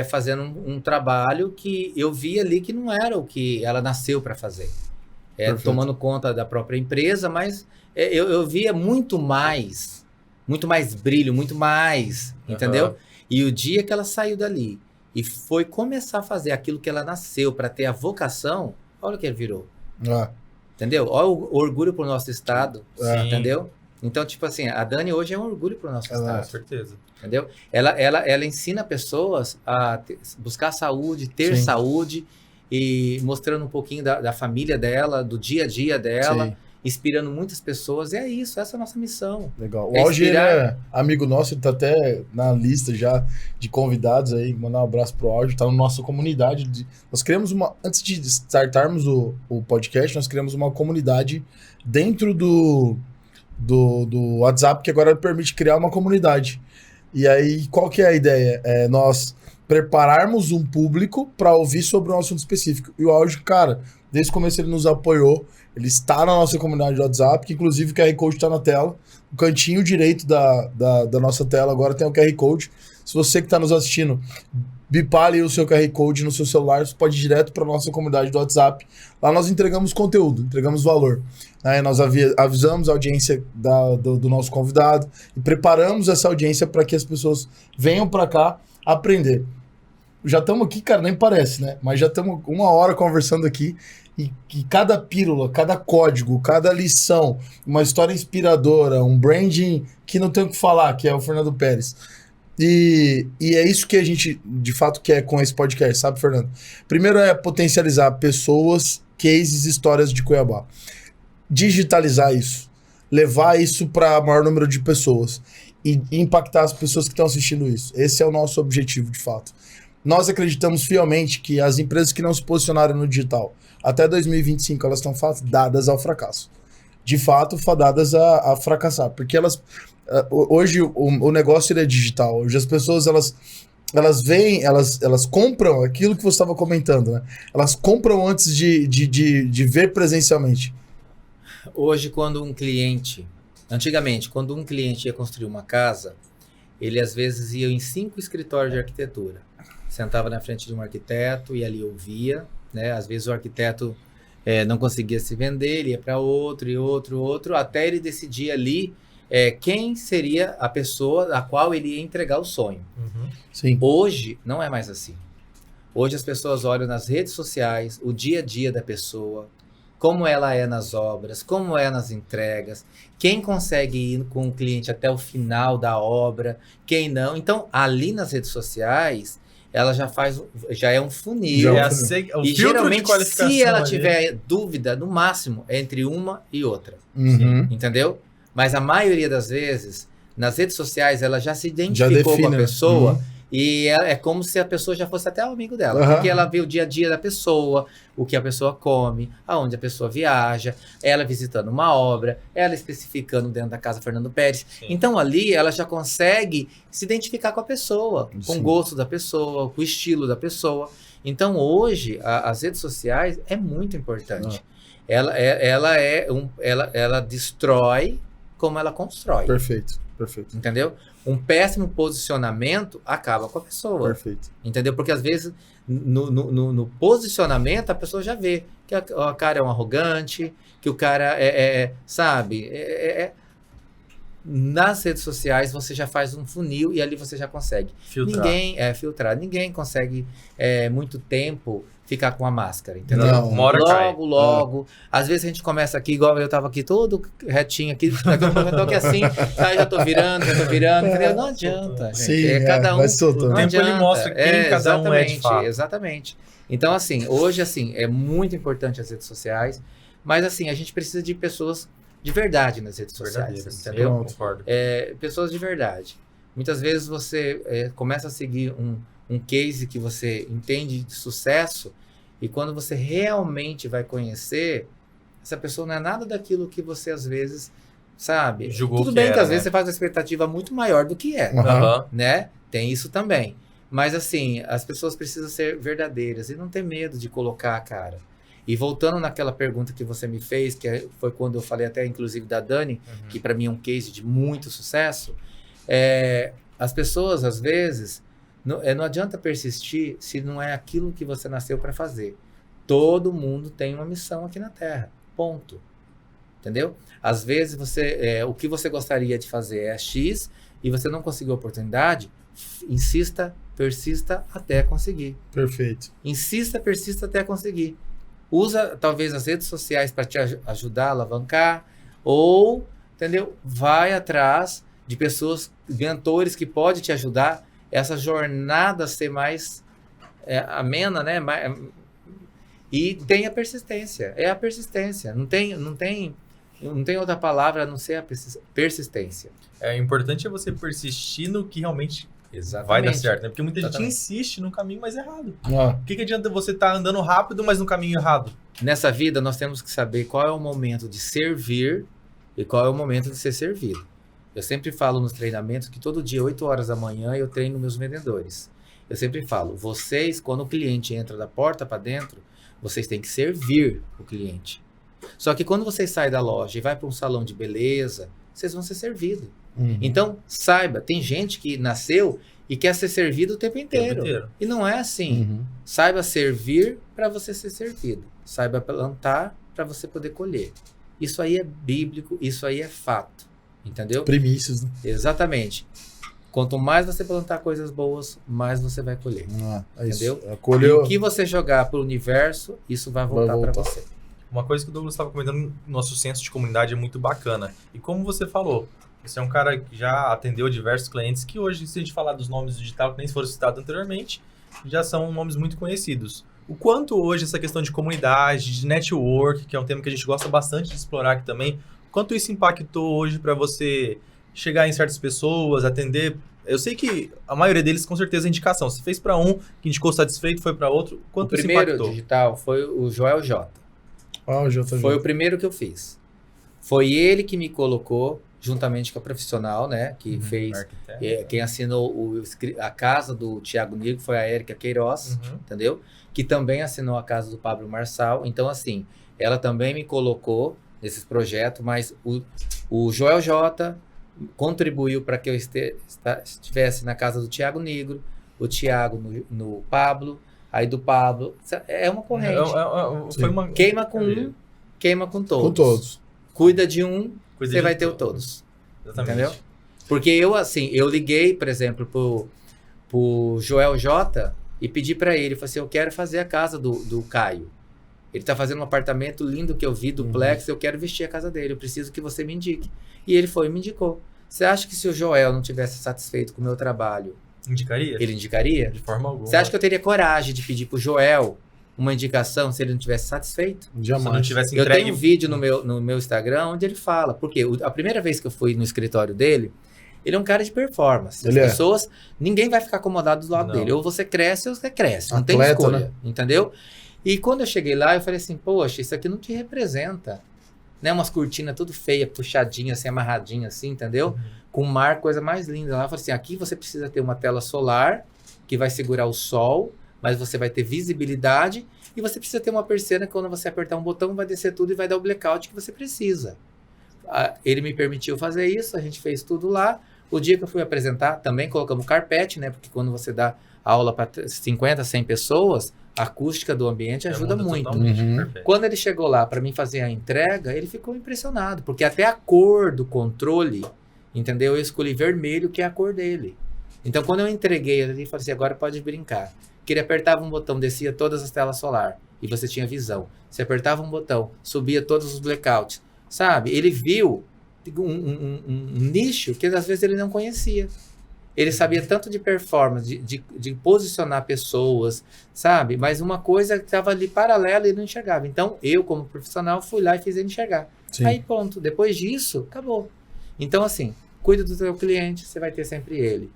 fazendo um trabalho que eu vi ali que não era o que ela nasceu para fazer. Tomando conta da própria empresa, mas eu via muito mais brilho, muito mais, entendeu? E o dia que ela saiu dali e foi começar a fazer aquilo que ela nasceu para ter a vocação, olha o que ele virou. Entendeu? Olha o orgulho pro nosso estado, entendeu? Então, tipo assim, a Dani hoje é um orgulho pro nosso estado. Com certeza. Entendeu? Ela ensina pessoas a buscar saúde, ter saúde, e mostrando um pouquinho da família dela, do dia a dia dela, inspirando muitas pessoas. E é isso, essa é a nossa missão. Legal. O Alger, ele é amigo nosso, ele tá até na lista já de convidados aí. Mandar um abraço pro Alger, tá na nossa comunidade. Nós criamos antes de startarmos o podcast, nós criamos uma comunidade dentro do WhatsApp, que agora permite criar uma comunidade. E aí, qual que é a ideia? Nós prepararmos um público para ouvir sobre um assunto específico. E o Alger, cara, desde o começo ele nos apoiou. Ele está na nossa comunidade de WhatsApp, que inclusive o QR Code está na tela. No cantinho direito da nossa tela agora tem o QR Code. Se você que está nos assistindo, bipar ali o seu QR Code no seu celular, você pode ir direto para a nossa comunidade do WhatsApp. Lá nós entregamos conteúdo, entregamos valor. Nós avisamos a audiência do nosso convidado e preparamos essa audiência para que as pessoas venham para cá aprender. Já estamos aqui, cara, nem parece, né? Mas já estamos 1 hora conversando aqui e cada pílula, cada código, cada lição, uma história inspiradora, um branding que não tem o que falar, que é o Fernando Pérez. E é isso que a gente, de fato, quer com esse podcast, sabe, Fernando? Primeiro é potencializar pessoas, cases, histórias de Cuiabá. Digitalizar isso. Levar isso para o maior número de pessoas. E impactar as pessoas que estão assistindo isso. Esse é o nosso objetivo, de fato. Nós acreditamos fielmente que as empresas que não se posicionaram no digital até 2025, elas estão fadadas ao fracasso. De fato, fadadas a fracassar. Porque elas... Hoje o negócio é digital. Hoje as pessoas, elas compram aquilo que você estava comentando, né? Elas compram antes de ver presencialmente. Hoje, antigamente, quando um cliente ia construir uma casa, ele às vezes ia em 5 escritórios de arquitetura. Sentava na frente de um arquiteto e ali ouvia, né? Às vezes o arquiteto não conseguia se vender, ele ia para outro, até ele decidir ali quem seria a pessoa a qual ele ia entregar o sonho. Sim. Hoje, não é mais assim. Hoje as pessoas olham nas redes sociais, o dia a dia da pessoa, como ela é nas obras, como é nas entregas, quem consegue ir com o cliente até o final da obra, quem não. Então, ali nas redes sociais, ela já é um funil. E geralmente, se ela tiver dúvida, no máximo, é entre uma e outra. Entendeu? Mas a maioria das vezes, nas redes sociais, ela já se identificou com a pessoa e é como se a pessoa já fosse até o amigo dela. Porque ela vê o dia a dia da pessoa, o que a pessoa come, aonde a pessoa viaja, ela visitando uma obra, ela especificando dentro da casa Fernando Pérez. Sim. Então ali ela já consegue se identificar com a pessoa, com o gosto da pessoa, com o estilo da pessoa. Então hoje as redes sociais é muito importante. ela destrói como ela constrói. Perfeito. Entendeu? Um péssimo posicionamento acaba com a pessoa. Perfeito. Entendeu? Porque às vezes no posicionamento a pessoa já vê que o cara é um arrogante, que o cara sabe? Nas redes sociais você já faz um funil e ali você já consegue. Filtrar. Ninguém consegue muito tempo ficar com a máscara, entendeu? Não. Uma hora cai. Logo. Às vezes a gente começa aqui, igual eu tava aqui todo retinho aqui, daqui a pouco eu tô aqui assim, aí já tô virando, entendeu? Não adianta, gente. Sim, Cada um. vai soltando. O tempo ele mostra quem cada um é de fato. Exatamente. Então, assim, hoje, assim, é muito importante as redes sociais, mas, assim, a gente precisa de pessoas de verdade nas redes sociais, entendeu? Eu concordo. Pessoas de verdade. Muitas vezes você começa a seguir um case que você entende de sucesso e quando você realmente vai conhecer, essa pessoa não é nada daquilo que você, às vezes, sabe? Julgou Tudo que bem que era, às vezes né? você faz uma expectativa muito maior do que é. Aham. Né? Tem isso também. Mas assim, as pessoas precisam ser verdadeiras e não ter medo de colocar a cara. E voltando naquela pergunta que você me fez, que foi quando eu falei até inclusive da Dani, que para mim é um case de muito sucesso, as pessoas às vezes, não adianta persistir se não é aquilo que você nasceu para fazer. Todo mundo tem uma missão aqui na Terra, ponto. Entendeu? Às vezes o que você gostaria de fazer é X e você não conseguiu a oportunidade, insista, persista até conseguir. Perfeito. Insista, persista até conseguir. Usa talvez as redes sociais para te ajudar a alavancar ou, entendeu? Vai atrás de pessoas, mentores que podem te ajudar essa jornada a ser mais amena, né? E tenha persistência. É a persistência. Não tem outra palavra a não ser a persistência. É importante você persistir no que realmente Exatamente. vai dar certo, né? Porque muita gente Exatamente. insiste no caminho mais errado. Ah, O que adianta você estar andando rápido, mas no caminho errado? Nessa vida, nós temos que saber qual é o momento de servir e qual é o momento de ser servido. Eu sempre falo nos treinamentos que todo dia, 8 horas da manhã, eu treino meus vendedores. Eu sempre falo, vocês, quando o cliente entra da porta para dentro, vocês têm que servir o cliente. Só que quando vocês saem da loja e vai para um salão de beleza, vocês vão ser servidos. Então, saiba, tem gente que nasceu e quer ser servido o tempo inteiro. E não é assim. Saiba servir para você ser servido. Saiba plantar para você poder colher. Isso aí é bíblico, isso aí é fato. Entendeu? Primícias, né? Exatamente. Quanto mais você plantar coisas boas, mais você vai colher. Entendeu? E Colheu. o que você jogar para o universo, isso vai voltar para você. Uma coisa que o Douglas estava comentando, nosso senso de comunidade é muito bacana. E como você falou, você é um cara que já atendeu diversos clientes que hoje, se a gente falar dos nomes digital que nem foram citados anteriormente, já são nomes muito conhecidos. O quanto hoje essa questão de comunidade, de network, que é um tema que a gente gosta bastante de explorar aqui também, quanto isso impactou hoje para você chegar em certas pessoas, atender... Eu sei que a maioria deles, com certeza, é indicação. Você fez para um, que indicou satisfeito, foi para outro. Quanto isso impactou? O primeiro digital foi o Joel J. O JJ. Foi o primeiro que eu fiz. Foi ele que me colocou, juntamente com a profissional, né? Que fez... quem assinou a casa do Thiago Nigro foi a Érica Queiroz, entendeu? Que também assinou a casa do Pablo Marçal. Então, assim, ela também me colocou nesses projetos, mas o Joel J contribuiu para que eu estivesse na casa do Thiago Negro, o Thiago no Pablo, aí do Pablo. É uma corrente. Foi uma... Queima com um, queima com todos. Com todos. Cuida de um, Cuida você de vai ter o todos. todos. Exatamente. Entendeu? Porque eu liguei, por exemplo, pro Joel J e pedi para ele, falei assim, eu quero fazer a casa do Caio. Ele tá fazendo um apartamento lindo que eu vi, duplex, eu quero vestir a casa dele, eu preciso que você me indique. E ele foi e me indicou. Você acha que se o Joel não tivesse satisfeito com o meu trabalho, Indicaria? ele indicaria? De forma alguma. Você acha que eu teria coragem de pedir pro Joel uma indicação se ele não tivesse satisfeito? Jamais. Se não tivesse Eu entregue... tenho um vídeo no meu Instagram onde ele fala, porque a primeira vez que eu fui no escritório dele, ele é um cara de performance. As pessoas, ninguém vai ficar acomodado do lado dele. Ou você cresce ou você cresce. Não tem escolha, né? Entendeu? E quando eu cheguei lá, eu falei assim, poxa, isso aqui não te representa. Né? Umas cortinas tudo feia, puxadinha, assim, amarradinha, assim, entendeu? Com mar, coisa mais linda. Lá eu falei assim, aqui você precisa ter uma tela solar que vai segurar o sol, mas você vai ter visibilidade e você precisa ter uma persiana que quando você apertar um botão vai descer tudo e vai dar o blackout que você precisa. Ele me permitiu fazer isso, a gente fez tudo lá. O dia que eu fui apresentar, também colocamos carpete, né? Porque quando você dá aula para 50, 100 pessoas, a acústica do ambiente ajuda muito. Quando ele chegou lá para mim fazer a entrega, ele ficou impressionado, porque até a cor do controle, entendeu? Eu escolhi vermelho, que é a cor dele. Então, quando eu entreguei, ele falou assim, agora pode brincar. Que ele apertava um botão, descia todas as telas solar, e você tinha visão. Você apertava um botão, subia todos os blackouts. Sabe? Ele viu um nicho que às vezes ele não conhecia. Ele sabia tanto de performance, de posicionar pessoas, sabe? Mas uma coisa que estava ali paralela e ele não enxergava. Então, eu, como profissional, fui lá e fiz ele enxergar. Sim. Aí, ponto. Depois disso, acabou. Então, assim, cuida do seu cliente, você vai ter sempre ele.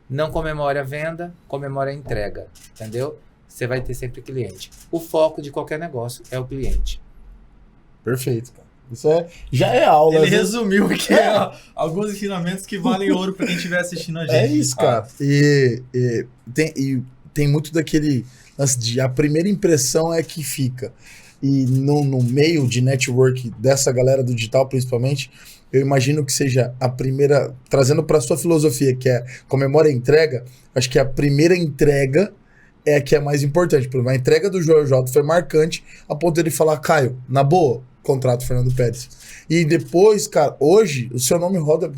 Não comemore a venda, comemore a entrega. Entendeu? Você vai ter sempre cliente. O foco de qualquer negócio é o cliente. Perfeito, cara. Isso já é aula. Ele resumiu aqui alguns ensinamentos que valem ouro para quem estiver assistindo a gente. É isso, cara. E tem muito daquele lance de a primeira impressão é que fica. E no meio de network dessa galera do digital, principalmente, eu imagino que seja a primeira, trazendo para sua filosofia, que é comemora a entrega, acho que a primeira entrega é a que é mais importante. Por exemplo, a entrega do Joel J foi marcante a ponto dele falar, Caio, na boa, contrato Fernando Pérez. E depois, cara, hoje, o seu nome roda...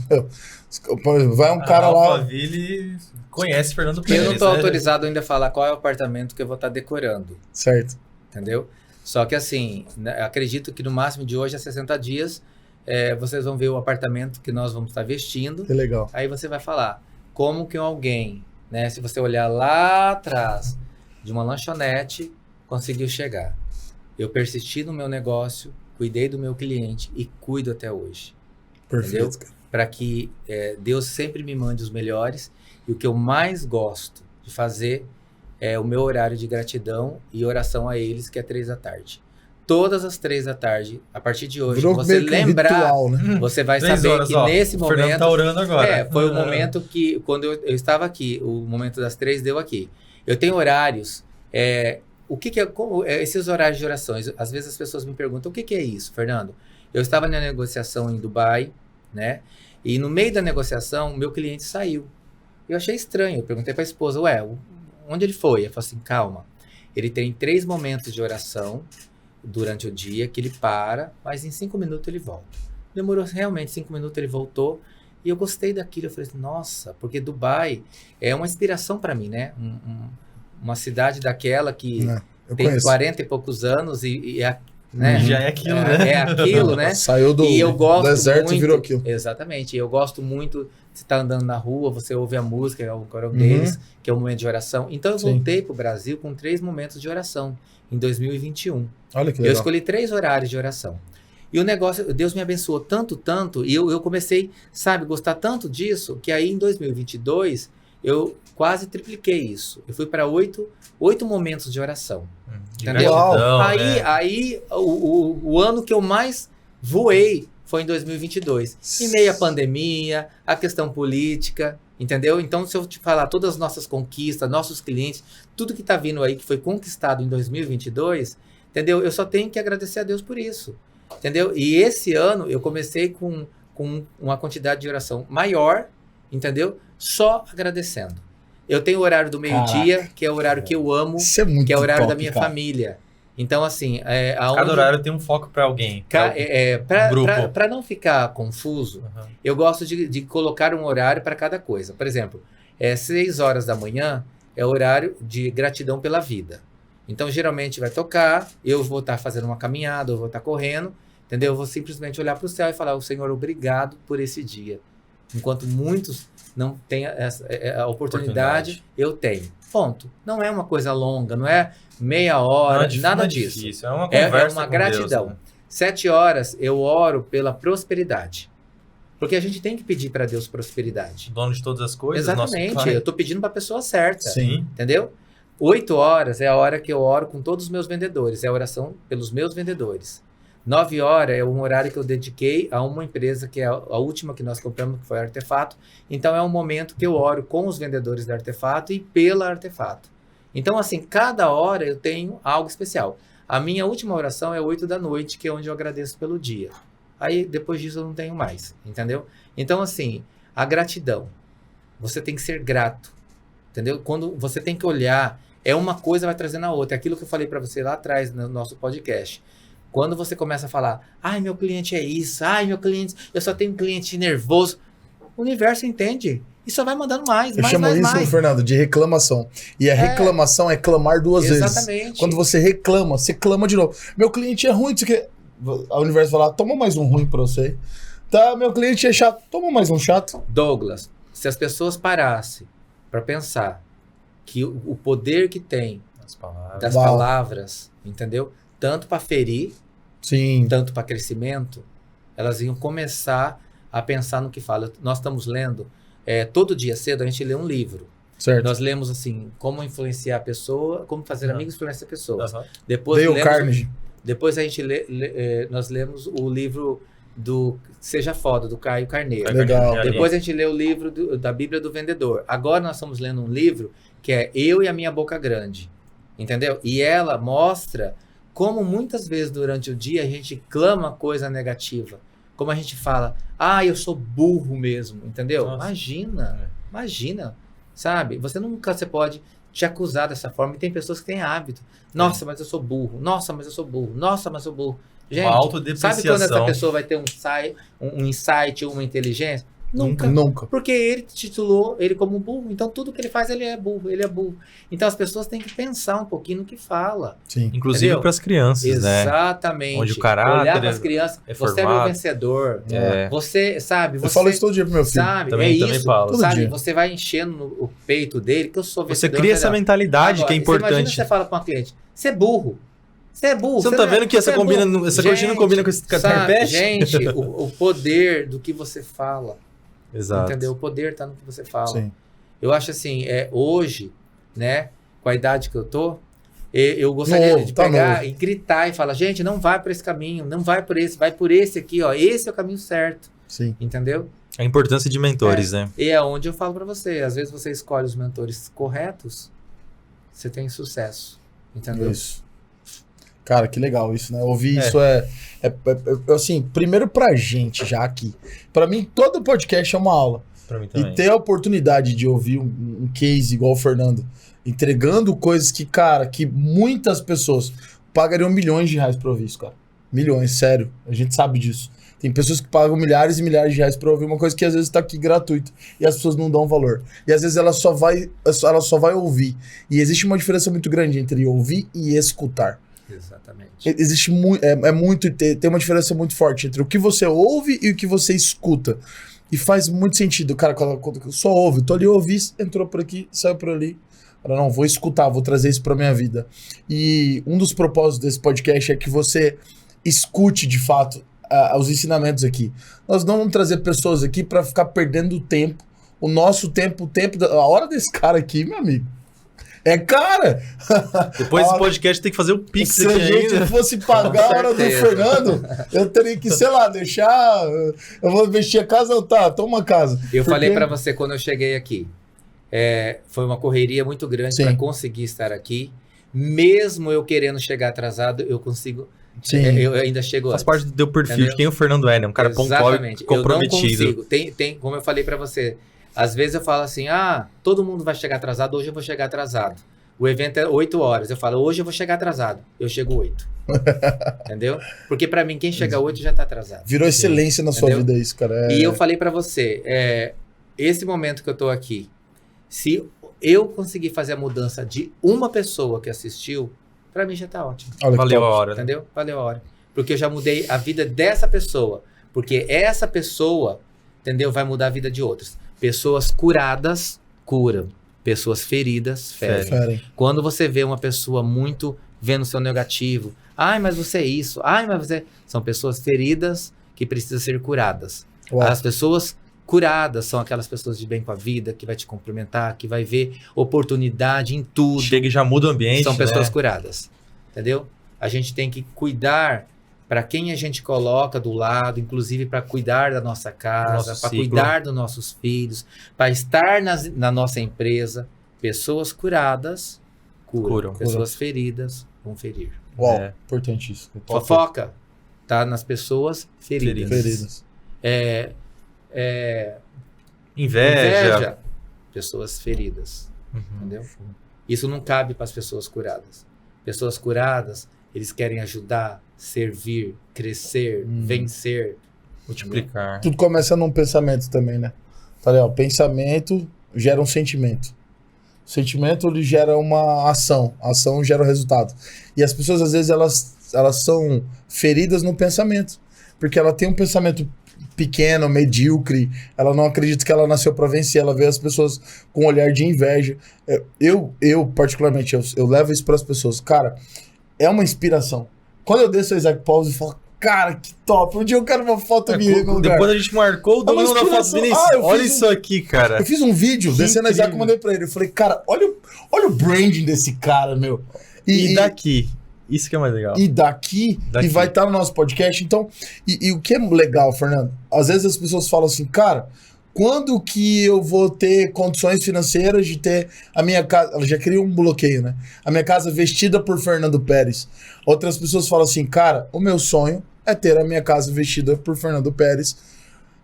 Vai um cara lá... Alphaville conhece Fernando Pérez. Eu não estou autorizado ainda a falar qual é o apartamento que eu vou estar decorando. Certo. Entendeu? Só que assim, acredito que no máximo de hoje a 60 dias, vocês vão ver o apartamento que nós vamos estar vestindo. Que legal. Aí você vai falar, como que alguém, né, se você olhar lá atrás de uma lanchonete, conseguiu chegar. Eu persisti no meu negócio, cuidei do meu cliente e cuido até hoje. Perfeito. Para que Deus sempre me mande os melhores. E o que eu mais gosto de fazer é o meu horário de gratidão e oração a eles, que é 3 da tarde. Todas as 3 da tarde, a partir de hoje, você lembrar, ritual, né? você vai saber que nesse momento... O Fernando tá orando agora. Foi o momento que, quando eu estava aqui, o momento das 3 deu aqui. Eu tenho horários... O que é esses horários de orações? Às vezes as pessoas me perguntam, o que é isso, Fernando? Eu estava na negociação em Dubai, né? E no meio da negociação, meu cliente saiu. Eu achei estranho. Eu perguntei para a esposa, onde ele foi? Ela falou assim, calma. Ele tem 3 momentos de oração durante o dia que ele para, mas em 5 minutos ele volta. Demorou realmente 5 minutos, ele voltou. E eu gostei daquilo. Eu falei, nossa, porque Dubai é uma inspiração para mim, né? Uma cidade daquela que tem conheço. 40 e poucos anos né? Já é aquilo, né? É aquilo, né? Saiu do deserto muito, e virou aquilo. Exatamente. Eu gosto muito, você está andando na rua, você ouve a música, é o coral deles, que é o momento de oração. Então eu voltei para o Brasil com 3 momentos de oração em 2021. Olha que legal. Eu escolhi 3 horários de oração. E o negócio, Deus me abençoou tanto, e eu comecei, gostar tanto disso, que aí em 2022 eu quase tripliquei isso. Eu fui para 8 momentos de oração. Entendeu? Gratidão, aí o ano que eu mais voei foi em 2022. Em meio à pandemia, a questão política, entendeu? Então, se eu te falar todas as nossas conquistas, nossos clientes, tudo que está vindo aí, que foi conquistado em 2022, entendeu? Eu só tenho que agradecer a Deus por isso, entendeu? E esse ano eu comecei com uma quantidade de oração maior, entendeu? Só agradecendo. Eu tenho o horário do meio-dia, que é o horário que eu amo, que é o horário da minha família. Então, assim... Cada horário tem um foco para alguém. Para não ficar confuso, eu gosto de colocar um horário para cada coisa. Por exemplo, 6 horas da manhã é o horário de gratidão pela vida. Então, geralmente vai tocar, eu vou estar fazendo uma caminhada, eu vou estar correndo, entendeu? Eu vou simplesmente olhar para o céu e falar, Senhor, obrigado por esse dia. Enquanto muitos não têm a oportunidade, eu tenho. Ponto. Não é uma coisa longa, não é meia hora, nada disso. Difícil. É uma conversa, é uma gratidão. Deus, né? 7 horas eu oro pela prosperidade. Porque a gente tem que pedir para Deus prosperidade. O dono de todas as coisas. Exatamente. Eu estou pedindo para a pessoa certa. Sim. Entendeu? 8 horas é a hora que eu oro com todos os meus vendedores. É a oração pelos meus vendedores. 9 horas é um horário que eu dediquei a uma empresa que é a última que nós compramos, que foi a Artefato. Então é um momento que eu oro com os vendedores da Artefato e pela Artefato. Então, assim, cada hora eu tenho algo especial. A minha última oração é 8 da noite, que é onde eu agradeço pelo dia. Aí, depois disso, eu não tenho mais, entendeu? Então, assim, a gratidão. Você tem que ser grato, entendeu? Quando você tem que olhar, uma coisa vai trazendo a outra. É aquilo que eu falei para você lá atrás, no nosso podcast. Quando você começa a falar, ai, meu cliente é isso, ai, meu cliente, eu só tenho cliente nervoso. O universo entende. E só vai mandando mais, Eu chamo isso, Fernando, de reclamação. E a reclamação é clamar duas vezes. Quando você reclama, você clama de novo. Meu cliente é ruim, você quer... A universo vai lá, toma mais um ruim pra você. Tá, meu cliente é chato, toma mais um chato. Douglas, se as pessoas parassem pra pensar que o poder que tem das palavras, entendeu? Tanto pra ferir, sim, tanto pra crescimento, elas iam começar a pensar no que fala. Nós estamos lendo, todo dia cedo a gente lê um livro. Certo. Nós lemos assim, como influenciar a pessoa, como fazer amigos influenciar pessoas. Uhum. Depois a gente nós lemos o livro do Seja Foda, do Caio Carneiro. Legal. Depois a gente lê o livro da Bíblia do Vendedor. Agora nós estamos lendo um livro que é Eu e a Minha Boca Grande. Entendeu? E ela mostra como muitas vezes durante o dia a gente clama coisa negativa. Como a gente fala, eu sou burro mesmo, entendeu? Nossa. Imagina, sabe? Você pode te acusar dessa forma, e tem pessoas que têm hábito. Nossa, mas eu sou burro. Nossa, mas eu sou burro. Nossa, mas eu sou burro. Gente, uma autodepreciação. Sabe quando essa pessoa vai ter um insight ou uma inteligência? Nunca. Porque ele titulou ele como burro. Então, tudo que ele faz, ele é burro. Então, as pessoas têm que pensar um pouquinho no que fala. Sim. Inclusive para as crianças, né? Exatamente. Onde o caráter olhar para as crianças. Você é meu vencedor. Você, sabe? Eu falo isso todo dia pro meu filho. Sabe? Também falo. Sabe? Dia. Você vai enchendo o peito dele, que eu sou vencedor. Você cria essa mentalidade. Agora, que é importante. Imagina você fala para uma cliente, você é burro. Você é burro. Você não tá vendo que essa cortina não combina com esse carpete? Gente, o poder do que você fala. Exato. Entendeu? O poder tá no que você fala. Sim. Eu acho assim, hoje, né, com a idade que eu tô, eu gostaria de pegar e gritar e falar, gente, não vai por esse caminho, não vai por esse, vai por esse aqui, ó, esse é o caminho certo. Sim. Entendeu? A importância de mentores, né? E é onde eu falo pra você, às vezes você escolhe os mentores corretos, você tem sucesso. Entendeu? Isso. Cara, que legal isso, né? Ouvir isso assim, primeiro pra gente já aqui. Pra mim, todo podcast é uma aula. Pra mim também. E ter a oportunidade de ouvir um case igual o Fernando, entregando coisas que, cara, que muitas pessoas pagariam milhões de reais pra ouvir isso, cara. Milhões, sério. A gente sabe disso. Tem pessoas que pagam milhares e milhares de reais pra ouvir uma coisa que às vezes tá aqui gratuito e as pessoas não dão valor. E às vezes ela só vai ouvir. E existe uma diferença muito grande entre ouvir e escutar. Exatamente. Existe tem uma diferença muito forte entre o que você ouve e o que você escuta. E faz muito sentido, cara, quando só ouve. Tô ali, ouvi, entrou por aqui, saiu por ali. Eu não, vou escutar, vou trazer isso pra minha vida. E um dos propósitos desse podcast é que você escute, de fato, os ensinamentos aqui. Nós não vamos trazer pessoas aqui pra ficar perdendo tempo. O nosso tempo, a hora desse cara aqui, meu amigo. Cara! Depois desse podcast tem que fazer o Pix aqui ainda. Se a gente fosse pagar a hora do Fernando, eu teria que, sei lá, deixar... Eu vou vestir a casa, toma a casa. Falei pra você quando eu cheguei aqui. Foi uma correria muito grande para conseguir estar aqui. Mesmo eu querendo chegar atrasado, eu consigo... eu ainda chego Faz parte do teu perfil, de quem o Fernando é, né? Um cara pontual e comprometido. Eu não consigo. Como eu falei pra você... Às vezes eu falo assim, todo mundo vai chegar atrasado, hoje eu vou chegar atrasado. O evento é 8 horas, eu falo, hoje eu vou chegar atrasado. Eu chego 8. Entendeu? Porque pra mim, quem chega 8 já tá atrasado. Virou excelência na sua vida isso, cara. E eu falei pra você, esse momento que eu tô aqui, se eu conseguir fazer a mudança de uma pessoa que assistiu, pra mim já tá ótimo. Valeu a hora. Entendeu? Valeu a hora. Porque eu já mudei a vida dessa pessoa. Porque essa pessoa, entendeu? Vai mudar a vida de outras. Pessoas curadas, curam. Pessoas feridas, ferem. Quando você vê uma pessoa muito vendo o seu negativo, mas você é isso, mas você... São pessoas feridas que precisam ser curadas. Uau. As pessoas curadas são aquelas pessoas de bem com a vida, que vai te cumprimentar, que vai ver oportunidade em tudo. Chega e já muda o ambiente, São pessoas curadas, entendeu? A gente tem que cuidar para quem a gente coloca do lado, inclusive para cuidar da nossa casa, para cuidar dos nossos filhos, para estar na nossa empresa. Pessoas curadas Curam. Pessoas feridas vão ferir. Uau, É. importante isso. Fofoca tá nas pessoas feridas. Feridas. Inveja. Pessoas feridas. Uhum. Entendeu? Isso não cabe para as pessoas curadas. Pessoas curadas, eles querem ajudar, servir, crescer, vencer. Multiplicar. Tudo começa num pensamento também, né? Tá ligado? Pensamento gera um sentimento. O sentimento ele gera uma ação. A ação gera o resultado. E as pessoas, às vezes, elas são feridas no pensamento. Porque ela tem um pensamento pequeno, medíocre. Ela não acredita que ela nasceu pra vencer. Ela vê as pessoas com um olhar de inveja. Eu particularmente, eu levo isso pras pessoas. Cara, é uma inspiração. Quando eu desço o Isaac Paulo e falo, cara, que top. Um dia eu quero uma foto minha no lugar. Depois a gente marcou o É uma domingo da foto do inspiração. Vinícius. Eu Olha fiz isso aqui, cara. Eu fiz um vídeo Que descendo a Isaac e incrível. mandei pra ele. Eu falei, cara, olha o branding desse cara, meu. E daqui? Isso que é mais legal. E daqui. E vai estar no nosso podcast. Então, e o que é legal, Fernando? Às vezes as pessoas falam assim, cara, quando que eu vou ter condições financeiras de ter a minha casa... Ela já cria um bloqueio, né? A minha casa vestida por Fernando Pérez. Outras pessoas falam assim, cara, o meu sonho é ter a minha casa vestida por Fernando Pérez.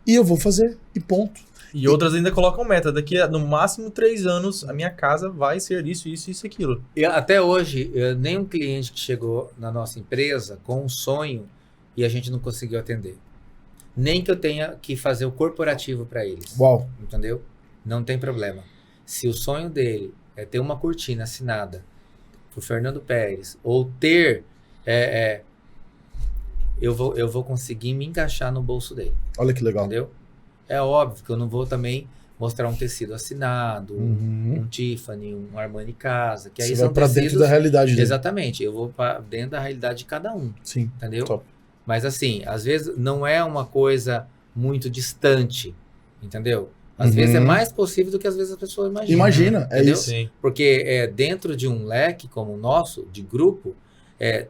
E eu vou fazer. E ponto. E outras ainda colocam meta. Daqui a, no máximo 3 anos, a minha casa vai ser isso, isso, isso, aquilo. E até hoje, nenhum cliente que chegou na nossa empresa com um sonho e a gente não conseguiu atender. Nem que eu tenha que fazer o corporativo para eles. Uau. Entendeu? Não tem problema. Se o sonho dele é ter uma cortina assinada por Fernando Pérez ou ter... eu vou conseguir me encaixar no bolso dele. Olha que legal. Entendeu? É óbvio que eu não vou também mostrar um tecido assinado, um Tiffany, um Armani Casa, que aí Você são vai pra dentro tecidos... da realidade dele. Exatamente, eu vou para dentro da realidade de cada um, Sim. entendeu? Top. Mas assim, às vezes não é uma coisa muito distante, entendeu? Às vezes é mais possível do que às vezes a pessoa imagina. Imagina, é entendeu? isso. Sim. Porque dentro de um leque como o nosso, de grupo,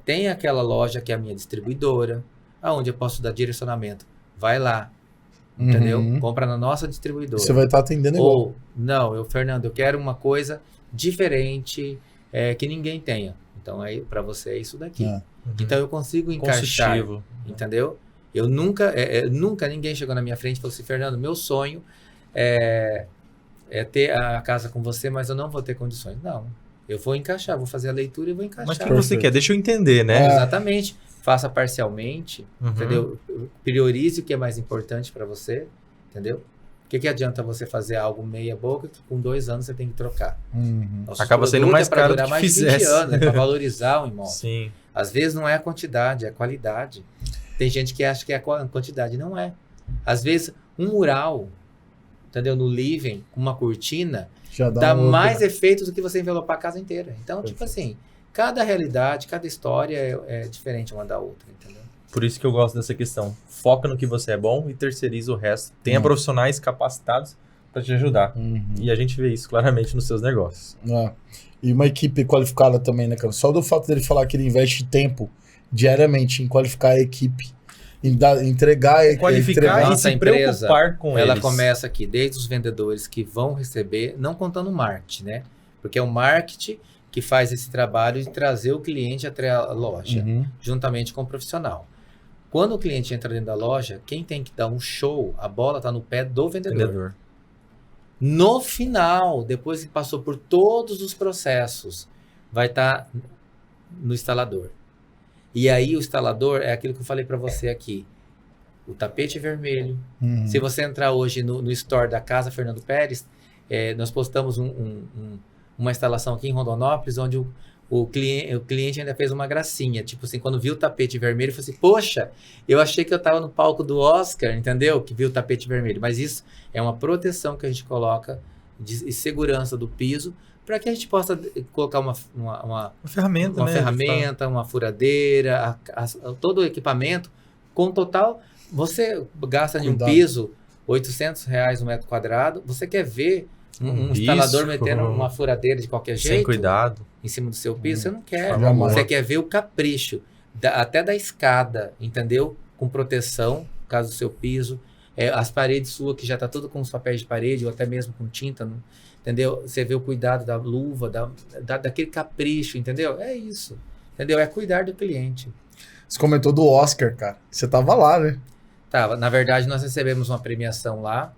tem aquela loja que é a minha distribuidora, aonde eu posso dar direcionamento. Vai lá, entendeu? Compra na nossa distribuidora. Você vai estar atendendo igual. Ou, não, Fernando, eu quero uma coisa diferente que ninguém tenha. Então, aí para você é isso daqui. Então, eu consigo encaixar, Consultivo. entendeu? Eu nunca ninguém chegou na minha frente e falou assim, Fernando, meu sonho é ter a casa com você, mas eu não vou ter condições. Não, eu vou encaixar, vou fazer a leitura e vou encaixar. Mas o que você quer? Deixa eu entender, né? Exatamente. Faça parcialmente, entendeu? Priorize o que é mais importante para você, entendeu? O que adianta você fazer algo meia boca que com 2 anos você tem que trocar? Nosso Acaba sendo produto mais pra caro durar do que mais de 20 fizesse. anos, para valorizar o imóvel. Sim. Às vezes não é a quantidade, é a qualidade. Tem gente que acha que é a quantidade, não é. Às vezes um mural, entendeu? No living, uma cortina, Já dá um mais efeito do que você envelopar a casa inteira. Então, tipo assim, cada realidade, cada história é diferente uma da outra, entendeu? Por isso que eu gosto dessa questão. Foca no que você é bom e terceiriza o resto. Tenha profissionais capacitados para te ajudar. E a gente vê isso claramente nos seus negócios. E uma equipe qualificada também, né, cara? Só do fato dele falar que ele investe tempo diariamente em qualificar a equipe, em entregar Qualificar e Nossa se empresa, preocupar com ela eles. começa aqui, desde os vendedores que vão receber, não contando o marketing, né? Porque é o marketing que faz esse trabalho de trazer o cliente até a loja, juntamente com o profissional. Quando o cliente entra dentro da loja, quem tem que dar um show, a bola está no pé do vendedor. No final, depois que passou por todos os processos, vai estar no instalador. E aí o instalador é aquilo que eu falei para você aqui. O tapete vermelho. Se você entrar hoje no store da Casa Fernando Pérez, nós postamos uma instalação aqui em Rondonópolis, onde o cliente ainda fez uma gracinha. Tipo assim, quando viu o tapete vermelho, ele falou assim, poxa, eu achei que eu estava no palco do Oscar, entendeu? Que viu o tapete vermelho. Mas isso é uma proteção que a gente coloca de segurança do piso, para que a gente possa colocar uma ferramenta, né? ferramenta, uma furadeira, todo o equipamento, com total... Você gasta em um piso R$800 um metro quadrado, você quer ver um instalador metendo uma furadeira de qualquer jeito? Sem cuidado. Em cima do seu piso? Você não quer. Jamais. Você quer ver o capricho, até da escada, entendeu? Com proteção, caso do seu piso. as paredes suas que já tá tudo com os papéis de parede, ou até mesmo com tinta, entendeu? Você vê o cuidado da luva, daquele capricho, entendeu? É isso, entendeu? É cuidar do cliente. Você comentou do Oscar, cara. Você tava lá, né? Tá, na verdade, nós recebemos uma premiação lá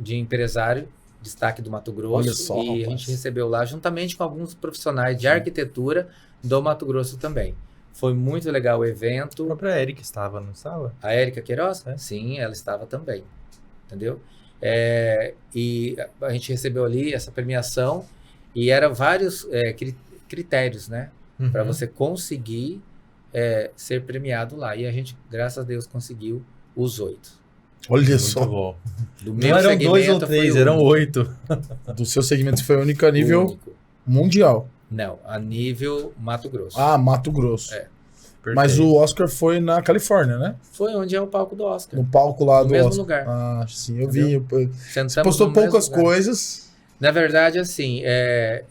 de empresário, destaque do Mato Grosso. Olha só, e rapaz. a gente recebeu lá, juntamente com alguns profissionais de arquitetura do Mato Grosso também. Foi muito legal o A evento. própria Erika estava, não estava? A Érica Queiroz? É. Sim, ela estava também. Entendeu? E a gente recebeu ali essa premiação e eram vários critérios, né? Para você conseguir ser premiado lá. E a gente, graças a Deus, conseguiu os 8. Olha Muito só. bom. Do Não meu eram 2 ou segmento, 3, foi o eram único. 8. Do seu segmento foi único a nível Único. mundial. Não, a nível Mato Grosso. Ah, Mato Grosso. É. Mas o Oscar foi na Califórnia, né? Foi onde é o palco do Oscar. No palco lá No do mesmo Oscar. lugar. Ah, sim, eu Entendeu? vi. Sentamos Você postou no mesmo poucas lugar. coisas. Na verdade, assim,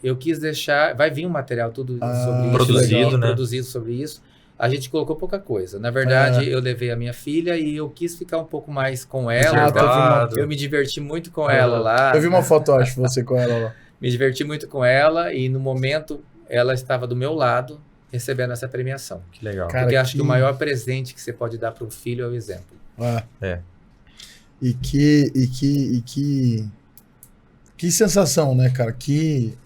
eu quis deixar... Vai vir um material tudo sobre isso. Produzido, legal, né? Produzido sobre isso. A gente colocou pouca coisa. Na verdade, eu levei a minha filha e eu quis ficar um pouco mais com ela. Reservado. Eu me diverti muito com ela lá. Eu vi uma foto, acho, você com ela lá. Me diverti muito com ela e no momento ela estava do meu lado recebendo essa premiação. Que legal. Cara, Porque acho que que- o maior presente que você pode dar para um filho é o exemplo. É. E que sensação, né, cara? Que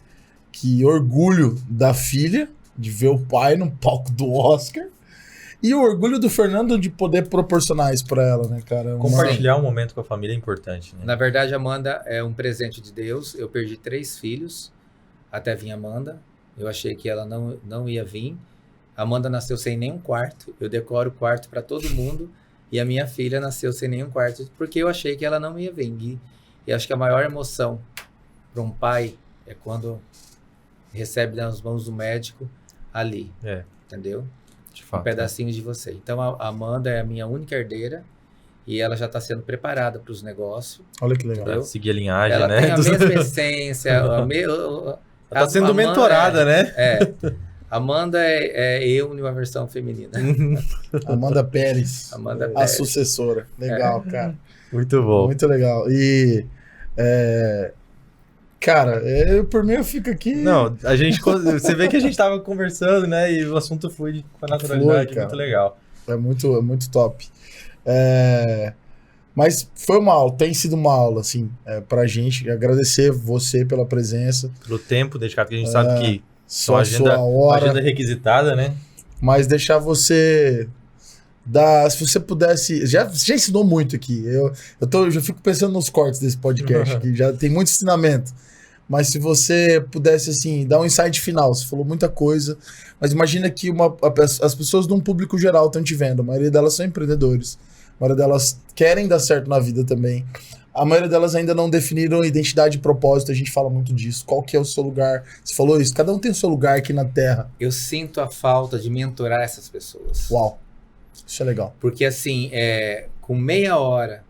orgulho da filha de ver o pai no palco do Oscar. E o orgulho do Fernando de poder proporcionar isso pra ela, né, cara? Compartilhar um momento com a família é importante, né? Na verdade, Amanda é um presente de Deus. Eu perdi 3 filhos até vir Amanda. Eu achei que ela não ia vir. Amanda nasceu sem nenhum quarto. Eu decoro o quarto para todo mundo. E a minha filha nasceu sem nenhum quarto porque eu achei que ela não ia vir. E acho que a maior emoção para um pai é quando recebe nas mãos do médico ali. Entendeu? De Um fato. pedacinho de você. Então a Amanda é a minha única herdeira e ela já está sendo preparada para os negócios. Olha que legal. Entendeu? Seguir a linhagem, Ela né? tem a Dos- mesma essência. Ela tá sendo Amanda mentorada, né? Amanda é eu em uma versão feminina. Amanda Pérez, Amanda a Pérez. sucessora. Legal, cara. Muito bom. Muito legal. E, cara, por mim eu fico aqui... Não, você vê que a gente tava conversando, né? E o assunto flui com a naturalidade, Flui, cara. muito legal. É muito top. Mas foi uma aula, tem sido uma aula, assim, pra gente. Agradecer você pela presença. Pelo tempo dedicado, que a gente sabe que Só a agenda- sua hora. agenda requisitada, né? Mas deixar você dar... Se você pudesse... Já ensinou muito aqui. Eu já fico pensando nos cortes desse podcast, que já tem muito ensinamento. Mas se você pudesse, assim, dar um insight final. Você falou muita coisa. Mas imagina que as pessoas de um público geral estão te vendo. A maioria delas são empreendedores. A maioria delas querem dar certo na vida também. A maioria delas ainda não definiram identidade e propósito. A gente fala muito disso. Qual que é o seu lugar? Você falou isso. Cada um tem o seu lugar aqui na Terra. Eu sinto a falta de mentorar essas pessoas. Uau. Isso é legal. Porque assim, com meia hora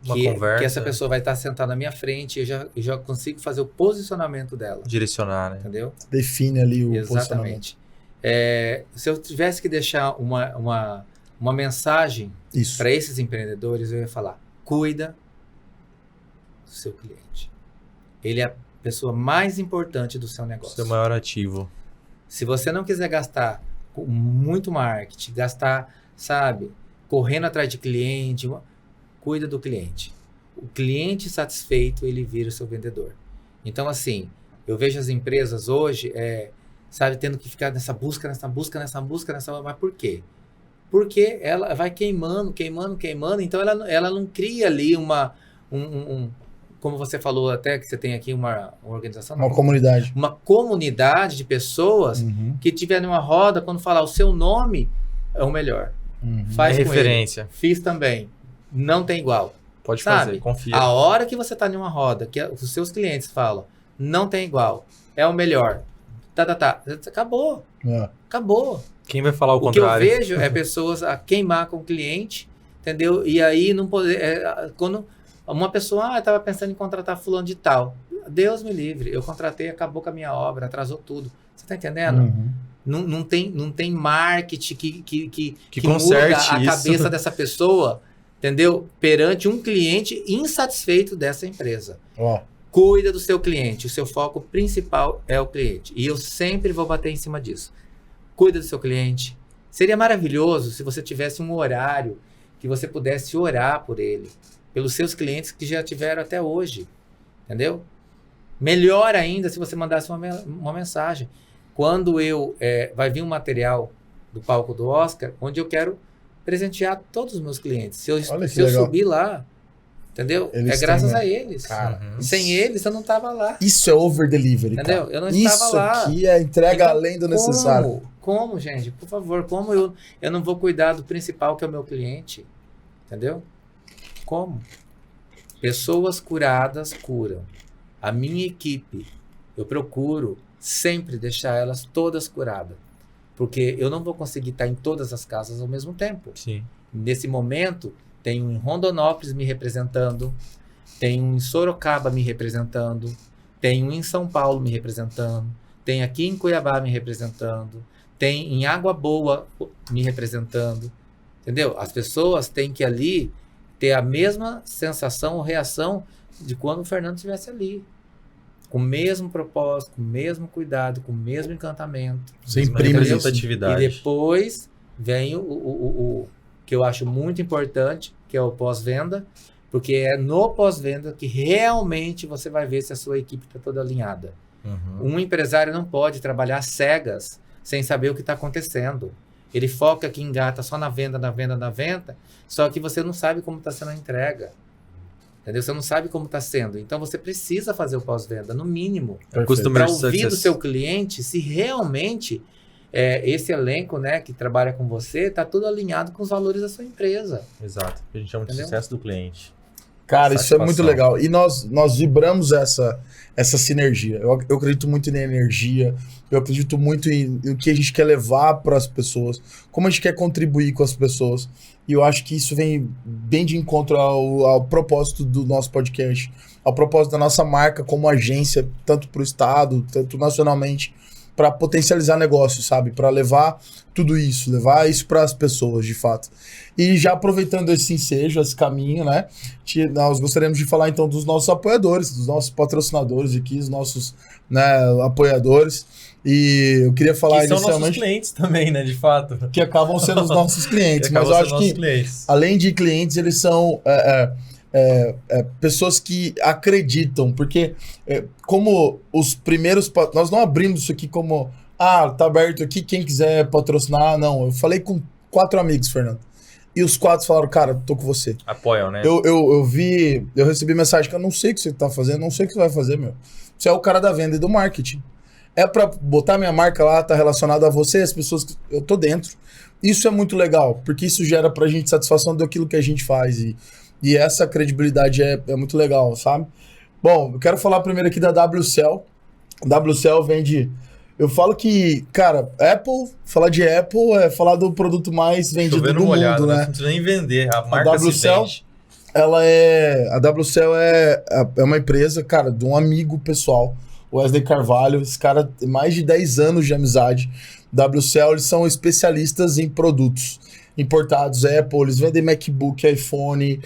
Uma que conversa. essa pessoa vai estar sentada na minha frente, eu já consigo fazer o posicionamento dela. Direcionar, né? Entendeu? Define ali o posicionamento. Exatamente. Se eu tivesse que deixar uma mensagem Isso. para esses empreendedores, eu ia falar: cuida do seu cliente. Ele é a pessoa mais importante do seu negócio. Seu maior ativo. Se você não quiser gastar com muito marketing, gastar, sabe, correndo atrás de cliente, cuida do cliente. O cliente satisfeito, ele vira o seu vendedor. Então, assim, eu vejo as empresas hoje, sabe, tendo que ficar nessa busca, mas por quê? Porque ela vai queimando, então ela não cria ali como você falou até, que você tem aqui uma organização, Uma comunidade. uma comunidade de pessoas Uhum. que tiver numa roda, quando falar o seu nome, é o melhor. Uhum. Faz É com referência. ele. Fiz também. Não tem igual. Pode Sabe? fazer, confia. A hora que você está numa roda, que os seus clientes falam, não tem igual, é o melhor. Acabou. Acabou. Quem vai falar o O que eu contrário? vejo é pessoas a queimar com o cliente, entendeu? E aí não poder... quando uma pessoa, estava pensando em contratar fulano de tal. Deus me livre. Eu contratei, acabou com a minha obra, atrasou tudo. Você está entendendo? Uhum. Não tem marketing que conserte muda a isso. cabeça dessa pessoa, entendeu? Perante um cliente insatisfeito dessa empresa. Ó, Cuida do seu cliente, o seu foco principal é o cliente. E eu sempre vou bater em cima disso. Cuida do seu cliente. Seria maravilhoso se você tivesse um horário que você pudesse orar por ele, pelos seus clientes que já tiveram até hoje, entendeu? Melhor ainda se você mandasse uma mensagem. Quando vai vir um material do palco do Oscar, onde eu quero presentear todos os meus clientes. Se eu subir lá, entendeu? Eles graças têm, a eles. cara, Sem eles eu não estava lá. isso é over delivery, Entendeu? cara. Eu não estava Isso lá. aqui é entrega Então, além do necessário. Como, gente? Por favor, como eu não vou cuidar do principal, que é o meu cliente? Entendeu? Como? Pessoas curadas curam. A minha equipe, eu procuro sempre deixar elas todas curadas. Porque eu não vou conseguir estar em todas as casas ao mesmo tempo. Sim. Nesse momento, tem um em Rondonópolis me representando, tem um em Sorocaba me representando, tem um em São Paulo me representando, tem aqui em Cuiabá me representando, tem em Água Boa me representando, entendeu? As pessoas têm que ali ter a mesma sensação ou reação de quando o Fernando estivesse ali. Com o mesmo propósito, com o mesmo cuidado, com o mesmo encantamento. Você imprime isso. Representatividade. E depois vem o que eu acho muito importante, que é o pós-venda, porque é no pós-venda que realmente você vai ver se a sua equipe está toda alinhada. Um empresário não pode trabalhar cegas sem saber o que está acontecendo. Ele foca que engata só na venda, só que você não sabe como está sendo a entrega. Entendeu? Você não sabe como está sendo. Então, você precisa fazer o pós-venda, no mínimo. Para ouvir do seu cliente se realmente esse elenco, né, que trabalha com você está tudo alinhado com os valores da sua empresa. Exato. A gente chama de sucesso do cliente. Cara, isso é muito legal. E nós vibramos essa sinergia. Eu acredito muito na energia, eu acredito muito no que a gente quer levar para as pessoas, como a gente quer contribuir com as pessoas. E eu acho que isso vem bem de encontro ao propósito do nosso podcast, ao propósito da nossa marca como agência, tanto para o Estado, tanto nacionalmente, para potencializar negócios, sabe? Para levar tudo isso, levar isso para as pessoas, de fato. E já aproveitando esse ensejo, esse caminho, né? Nós gostaríamos de falar, então, dos nossos apoiadores, dos nossos patrocinadores aqui, os nossos, né, apoiadores. E eu queria falar que são inicialmente... nossos clientes também, né? De fato. Que acabam sendo os nossos clientes. Mas eu acho que, além de clientes, eles são... pessoas que acreditam, porque como os primeiros... Nós não abrimos isso aqui como... tá aberto aqui, quem quiser patrocinar. Não, eu falei com 4 amigos, Fernando. E os 4 falaram, cara, tô com você. Apoiam, né? Eu recebi mensagem que eu não sei o que você tá fazendo, não sei o que você vai fazer, meu. Você é o cara da venda e do marketing. É pra botar minha marca lá, tá relacionado a você, as pessoas que eu tô dentro. Isso é muito legal, porque isso gera pra gente satisfação daquilo que a gente faz. E essa credibilidade é muito legal, sabe? Bom, eu quero falar primeiro aqui da WCell. A WCell vende... Eu falo que, cara, falar de Apple é falar do produto mais vendido do mundo, né? Não precisa nem vender, a marca WCell, se vende. A WCell é uma empresa, cara, de um amigo pessoal, Wesley Carvalho. Esse cara tem mais de 10 anos de amizade. WCell, eles são especialistas em produtos importados Apple, eles vendem MacBook, iPhone,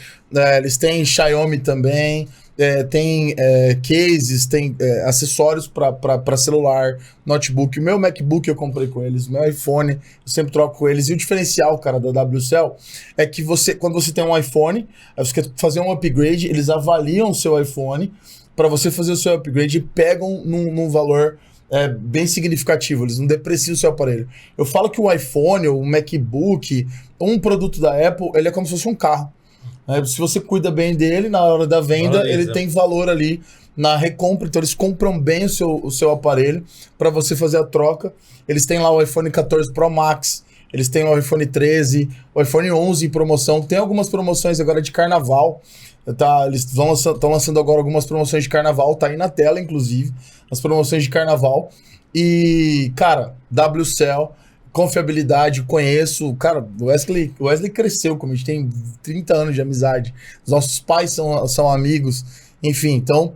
eles têm Xiaomi também, tem cases, tem acessórios para celular, notebook. O meu MacBook eu comprei com eles, meu iPhone eu sempre troco com eles. E o diferencial, cara, da WCell é que quando você tem um iPhone, você quer fazer um upgrade, eles avaliam o seu iPhone para você fazer o seu upgrade e pegam num valor bem significativo, eles não depreciam o seu aparelho. Eu falo que o iPhone, o MacBook, um produto da Apple, ele é como se fosse um carro. Se você cuida bem dele, na hora da venda, ele tem valor ali na recompra. Então, eles compram bem o seu aparelho para você fazer a troca. Eles têm lá o iPhone 14 Pro Max, eles têm o iPhone 13, o iPhone 11 em promoção. Tem algumas promoções agora de carnaval. Eles estão lançando agora algumas promoções de carnaval, tá aí na tela, inclusive, as promoções de carnaval. E, cara, WCell, confiabilidade, conheço. Cara, o Wesley cresceu comigo, a gente tem 30 anos de amizade. Os nossos pais são amigos. Enfim, então,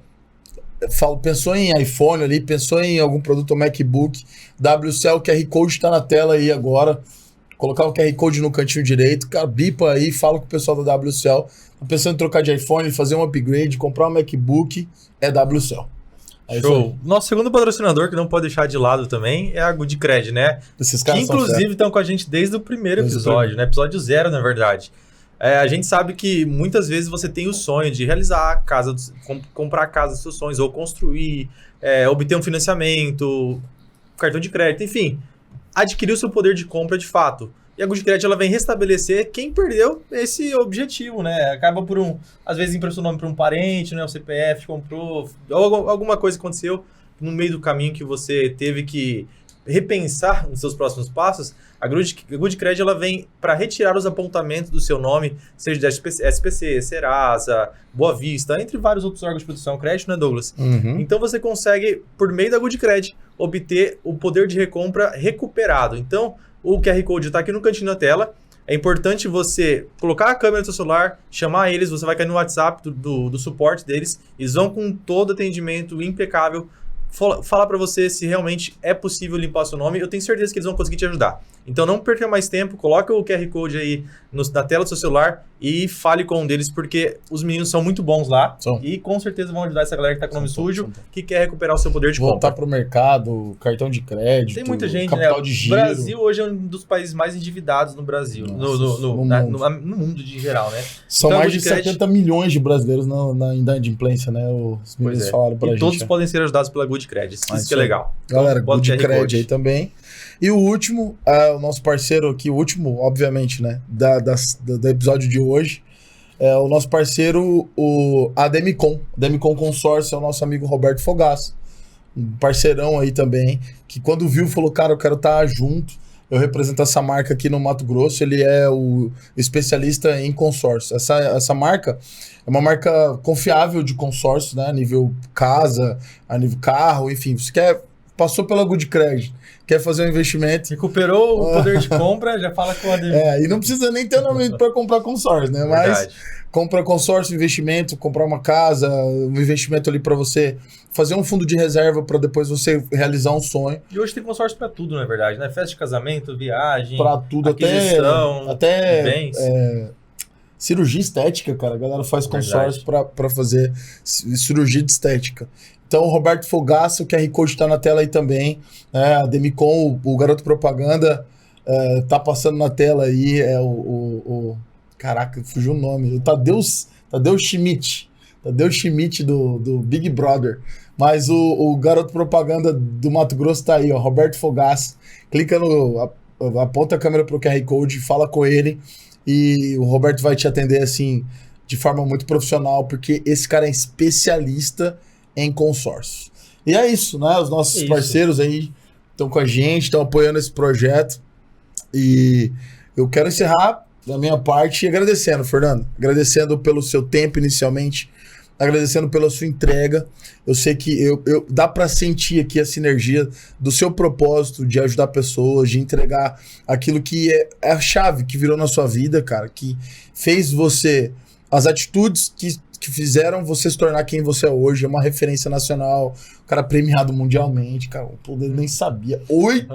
pensou em iPhone ali, pensou em algum produto MacBook, WCell, QR Code tá na tela aí agora. colocar o QR Code no cantinho direito, cara, bipa aí, fala com o pessoal da WCL. Tá pensando em trocar de iPhone, fazer um upgrade, comprar um MacBook, é WCL. É isso Show. aí. Nosso segundo patrocinador, que não pode deixar de lado também, é a GoodCred, né? Esses Que caras são inclusive fera. estão com a gente desde o primeiro Desde o episódio, né? Episódio 0, na verdade. A gente sabe que muitas vezes você tem o sonho de realizar a casa, comprar a casa dos seus sonhos, ou construir, obter um financiamento, cartão de crédito, enfim, adquirir o seu poder de compra de fato. E a GoodCred, ela vem restabelecer quem perdeu esse objetivo, né? Acaba por às vezes impressou o nome para um parente, né? O CPF comprou, ou alguma coisa aconteceu no meio do caminho que você teve que repensar nos seus próximos passos. A GoodCred, ela vem para retirar os apontamentos do seu nome, seja da SPC, Serasa, Boa Vista, entre vários outros órgãos de proteção ao crédito, né, Douglas? Uhum. Então você consegue, por meio da GoodCred, obter o poder de recompra recuperado. Então, o QR Code está aqui no cantinho da tela. É importante você colocar a câmera do seu celular, chamar eles, você vai cair no WhatsApp do suporte deles, eles vão com todo atendimento impecável falar para você se realmente é possível limpar seu nome. Eu tenho certeza que eles vão conseguir te ajudar. Então não perca mais tempo, coloca o QR Code aí na tela do seu celular e fale com um deles, porque os meninos são muito bons lá e com certeza vão ajudar essa galera que tá com o nome sujo, que quer recuperar o seu poder de compra. Voltar pro mercado, cartão de crédito, tem muita gente, capital né? de giro. O Brasil hoje é um dos países mais endividados no Brasil, no mundo de geral, né? São Então, mais de GoodCred 70 milhões de brasileiros na inadimplência, né? Os meninos falaram pra e gente. todos podem ser ajudados pela GoodCred, isso que é legal. Galera, Então, bota o QR GoodCred Code aí também. E o último, o nosso parceiro aqui, o último, obviamente, né? Do episódio de hoje, é o nosso parceiro, a Demicon. Demicon Consórcio é o nosso amigo Roberto Fogaça, um parceirão aí também, que quando viu falou, cara, eu quero estar junto. Eu represento essa marca aqui no Mato Grosso, ele é o especialista em consórcio. Essa marca é uma marca confiável de consórcio, né? A nível casa, a nível carro, enfim. Você passou pela GoodCred, quer fazer um investimento... Recuperou o poder de compra, já fala com a e não precisa nem ter nome para comprar consórcio, né? Verdade. Mas compra consórcio, investimento, comprar uma casa, um investimento ali para você fazer um fundo de reserva para depois você realizar um sonho. E hoje tem consórcio para tudo, na verdade, né? Festa de casamento, viagem, para tudo, aquisição, até bens. Cirurgia estética, cara. A galera faz consórcio para fazer cirurgia de estética. Então, o Roberto Fogaça, o QR Code tá na tela aí também. A Demicon, o garoto propaganda, tá passando na tela aí. Caraca, fugiu o nome. O Tadeu Schmidt. Tadeu Schmidt do Big Brother. Mas o garoto propaganda do Mato Grosso tá aí, ó. Roberto Fogaça. Clica aponta a câmera pro QR Code, fala com ele. E o Roberto vai te atender, assim, de forma muito profissional, porque esse cara é especialista em consórcio. E é isso, né? Os nossos parceiros aí estão com a gente, estão apoiando esse projeto. E eu quero encerrar da minha parte agradecendo, Fernando. Agradecendo pelo seu tempo inicialmente, agradecendo pela sua entrega. Eu sei que dá para sentir aqui a sinergia do seu propósito de ajudar pessoas, de entregar aquilo que é a chave que virou na sua vida, cara, que fez você... As atitudes que fizeram você se tornar quem você é hoje, é uma referência nacional, o cara premiado mundialmente, cara, eu nem sabia. 8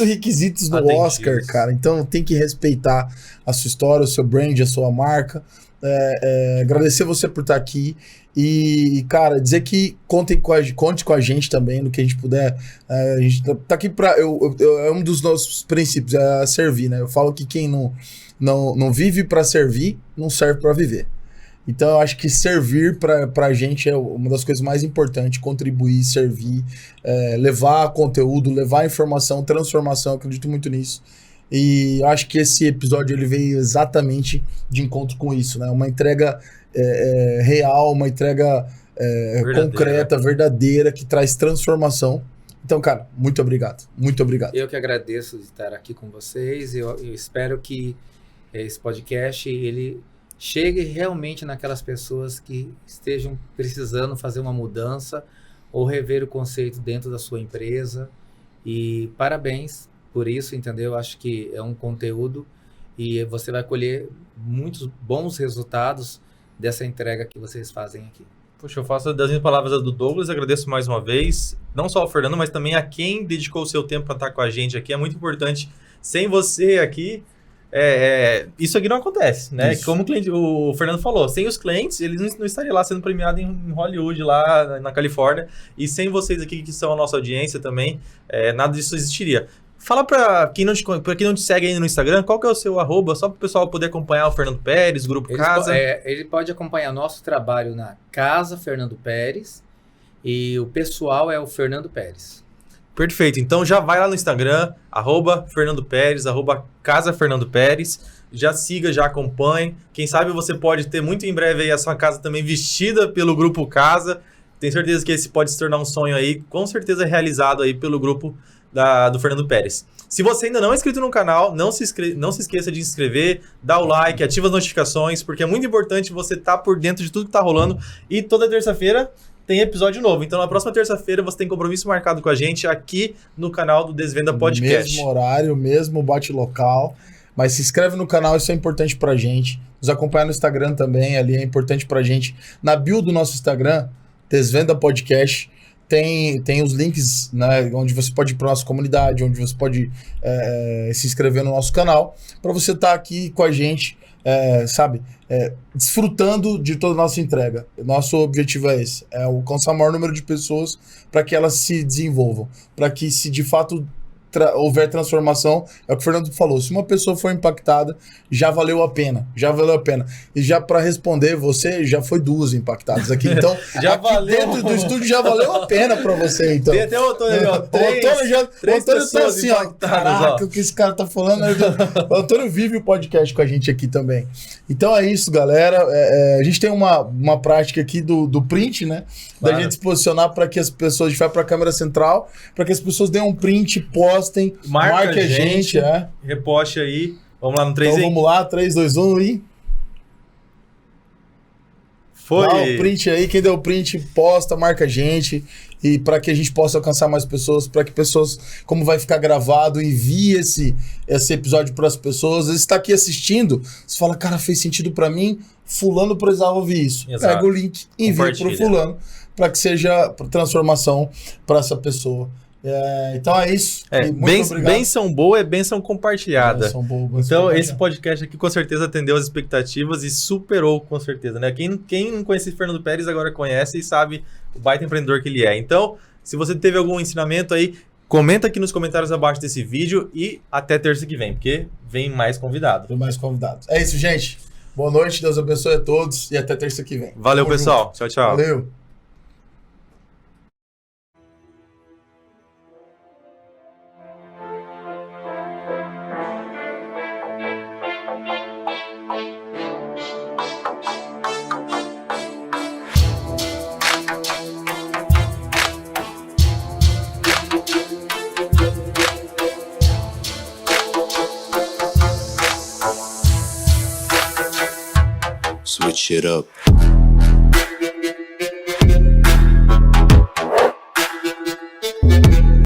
requisitos no Oscar, cara. Então tem que respeitar a sua história, o seu brand, a sua marca. Agradecer você por estar aqui e, cara, dizer que conte com a gente também no que a gente puder. A gente tá aqui pra... é um dos nossos princípios, é servir, né? Eu falo que quem não vive para servir, não serve para viver. Então eu acho que servir pra gente é uma das coisas mais importantes, contribuir, servir, levar conteúdo, levar informação, transformação, eu acredito muito nisso. E eu acho que esse episódio ele veio exatamente de encontro com isso, né? Uma entrega real, uma entrega concreta, verdadeira, que traz transformação. Então, cara, muito obrigado. Muito obrigado. Eu que agradeço de estar aqui com vocês. Eu espero que esse podcast ele chegue realmente naquelas pessoas que estejam precisando fazer uma mudança ou rever o conceito dentro da sua empresa. E parabéns por isso, entendeu? Acho que é um conteúdo e você vai colher muitos bons resultados dessa entrega que vocês fazem aqui. Poxa, eu faço das minhas palavras do Douglas, agradeço mais uma vez, não só ao Fernando, mas também a quem dedicou o seu tempo para estar com a gente aqui. É muito importante Sem você aqui, isso aqui não acontece, né? Isso. Como o Fernando falou, sem os clientes, eles não estariam lá sendo premiados em Hollywood, lá na Califórnia. E sem vocês aqui, que são a nossa audiência também, nada disso existiria. Fala pra quem não te segue ainda no Instagram, qual que é o seu @, só para o pessoal poder acompanhar o Fernando Pérez, o Grupo Casa. Ele pode acompanhar nosso trabalho na Casa Fernando Pérez e o pessoal é o Fernando Pérez. Perfeito, então já vai lá no Instagram, @Fernando Pérez, @Casa Fernando Pérez, já siga, já acompanhe. Quem sabe você pode ter muito em breve aí a sua casa também vestida pelo Grupo Casa. Tenho certeza que esse pode se tornar um sonho aí, com certeza realizado aí pelo grupo do Fernando Pérez. Se você ainda não é inscrito no canal, não se esqueça de se inscrever, dá o like, ativa as notificações, porque é muito importante você estar por dentro de tudo que está rolando. E toda terça-feira tem episódio novo. Então, na próxima terça-feira, você tem compromisso marcado com a gente aqui no canal do Desvenda Podcast. Mesmo horário, mesmo bate-local. Mas se inscreve no canal, isso é importante pra gente. Nos acompanha no Instagram também, ali é importante pra gente. Na bio do nosso Instagram, Desvenda Podcast, tem os links, né, onde você pode ir para nossa comunidade, onde você pode se inscrever no nosso canal, para você estar aqui com a gente, desfrutando de toda a nossa entrega. Nosso objetivo é esse, é alcançar o maior número de pessoas para que elas se desenvolvam, para que, se de fato houver transformação, é o que o Fernando falou, se uma pessoa for impactada, já valeu a pena. E já para responder, você já foi 2 impactadas aqui, então já aqui valeu. dentro do estúdio já valeu a pena para você, então. Tem até o Antônio ali, ó. O Antônio tá assim, ó, impactadas, caraca, o que esse cara tá falando? O Antônio vive o podcast com a gente aqui também. Então é isso, galera. A gente tem uma prática aqui do print, né? Da Claro. gente se posicionar para que as pessoas, a gente vai para a câmera central, para que as pessoas deem um print, postem, marque a gente. Reposte aí. Vamos lá no 3 Então aí. vamos lá, 3, 2, 1 e... Foi. Dá o print aí, quem deu o print, posta, marca a gente, e para que a gente possa alcançar mais pessoas, para que pessoas, como vai ficar gravado, envie esse episódio para as pessoas. Às vezes está aqui assistindo, você fala, cara, fez sentido para mim, fulano precisava ouvir isso. Exato. Pega o link, envia para o fulano, para que seja transformação para essa pessoa. Então é isso. E muito obrigado. Bênção boa é bênção compartilhada. Bênção boa, bênção Então, compartilhada. esse podcast aqui com certeza atendeu as expectativas e superou com certeza, né? Quem não conhecia Fernando Pérez agora conhece e sabe o baita empreendedor que ele é. Então, se você teve algum ensinamento aí, comenta aqui nos comentários abaixo desse vídeo e até terça que vem, porque vem mais convidado. Tem mais convidados. É isso, gente. Boa noite, Deus abençoe a todos e até terça que vem. Valeu, Tamo pessoal. junto. Tchau, tchau. Valeu. Switch it up.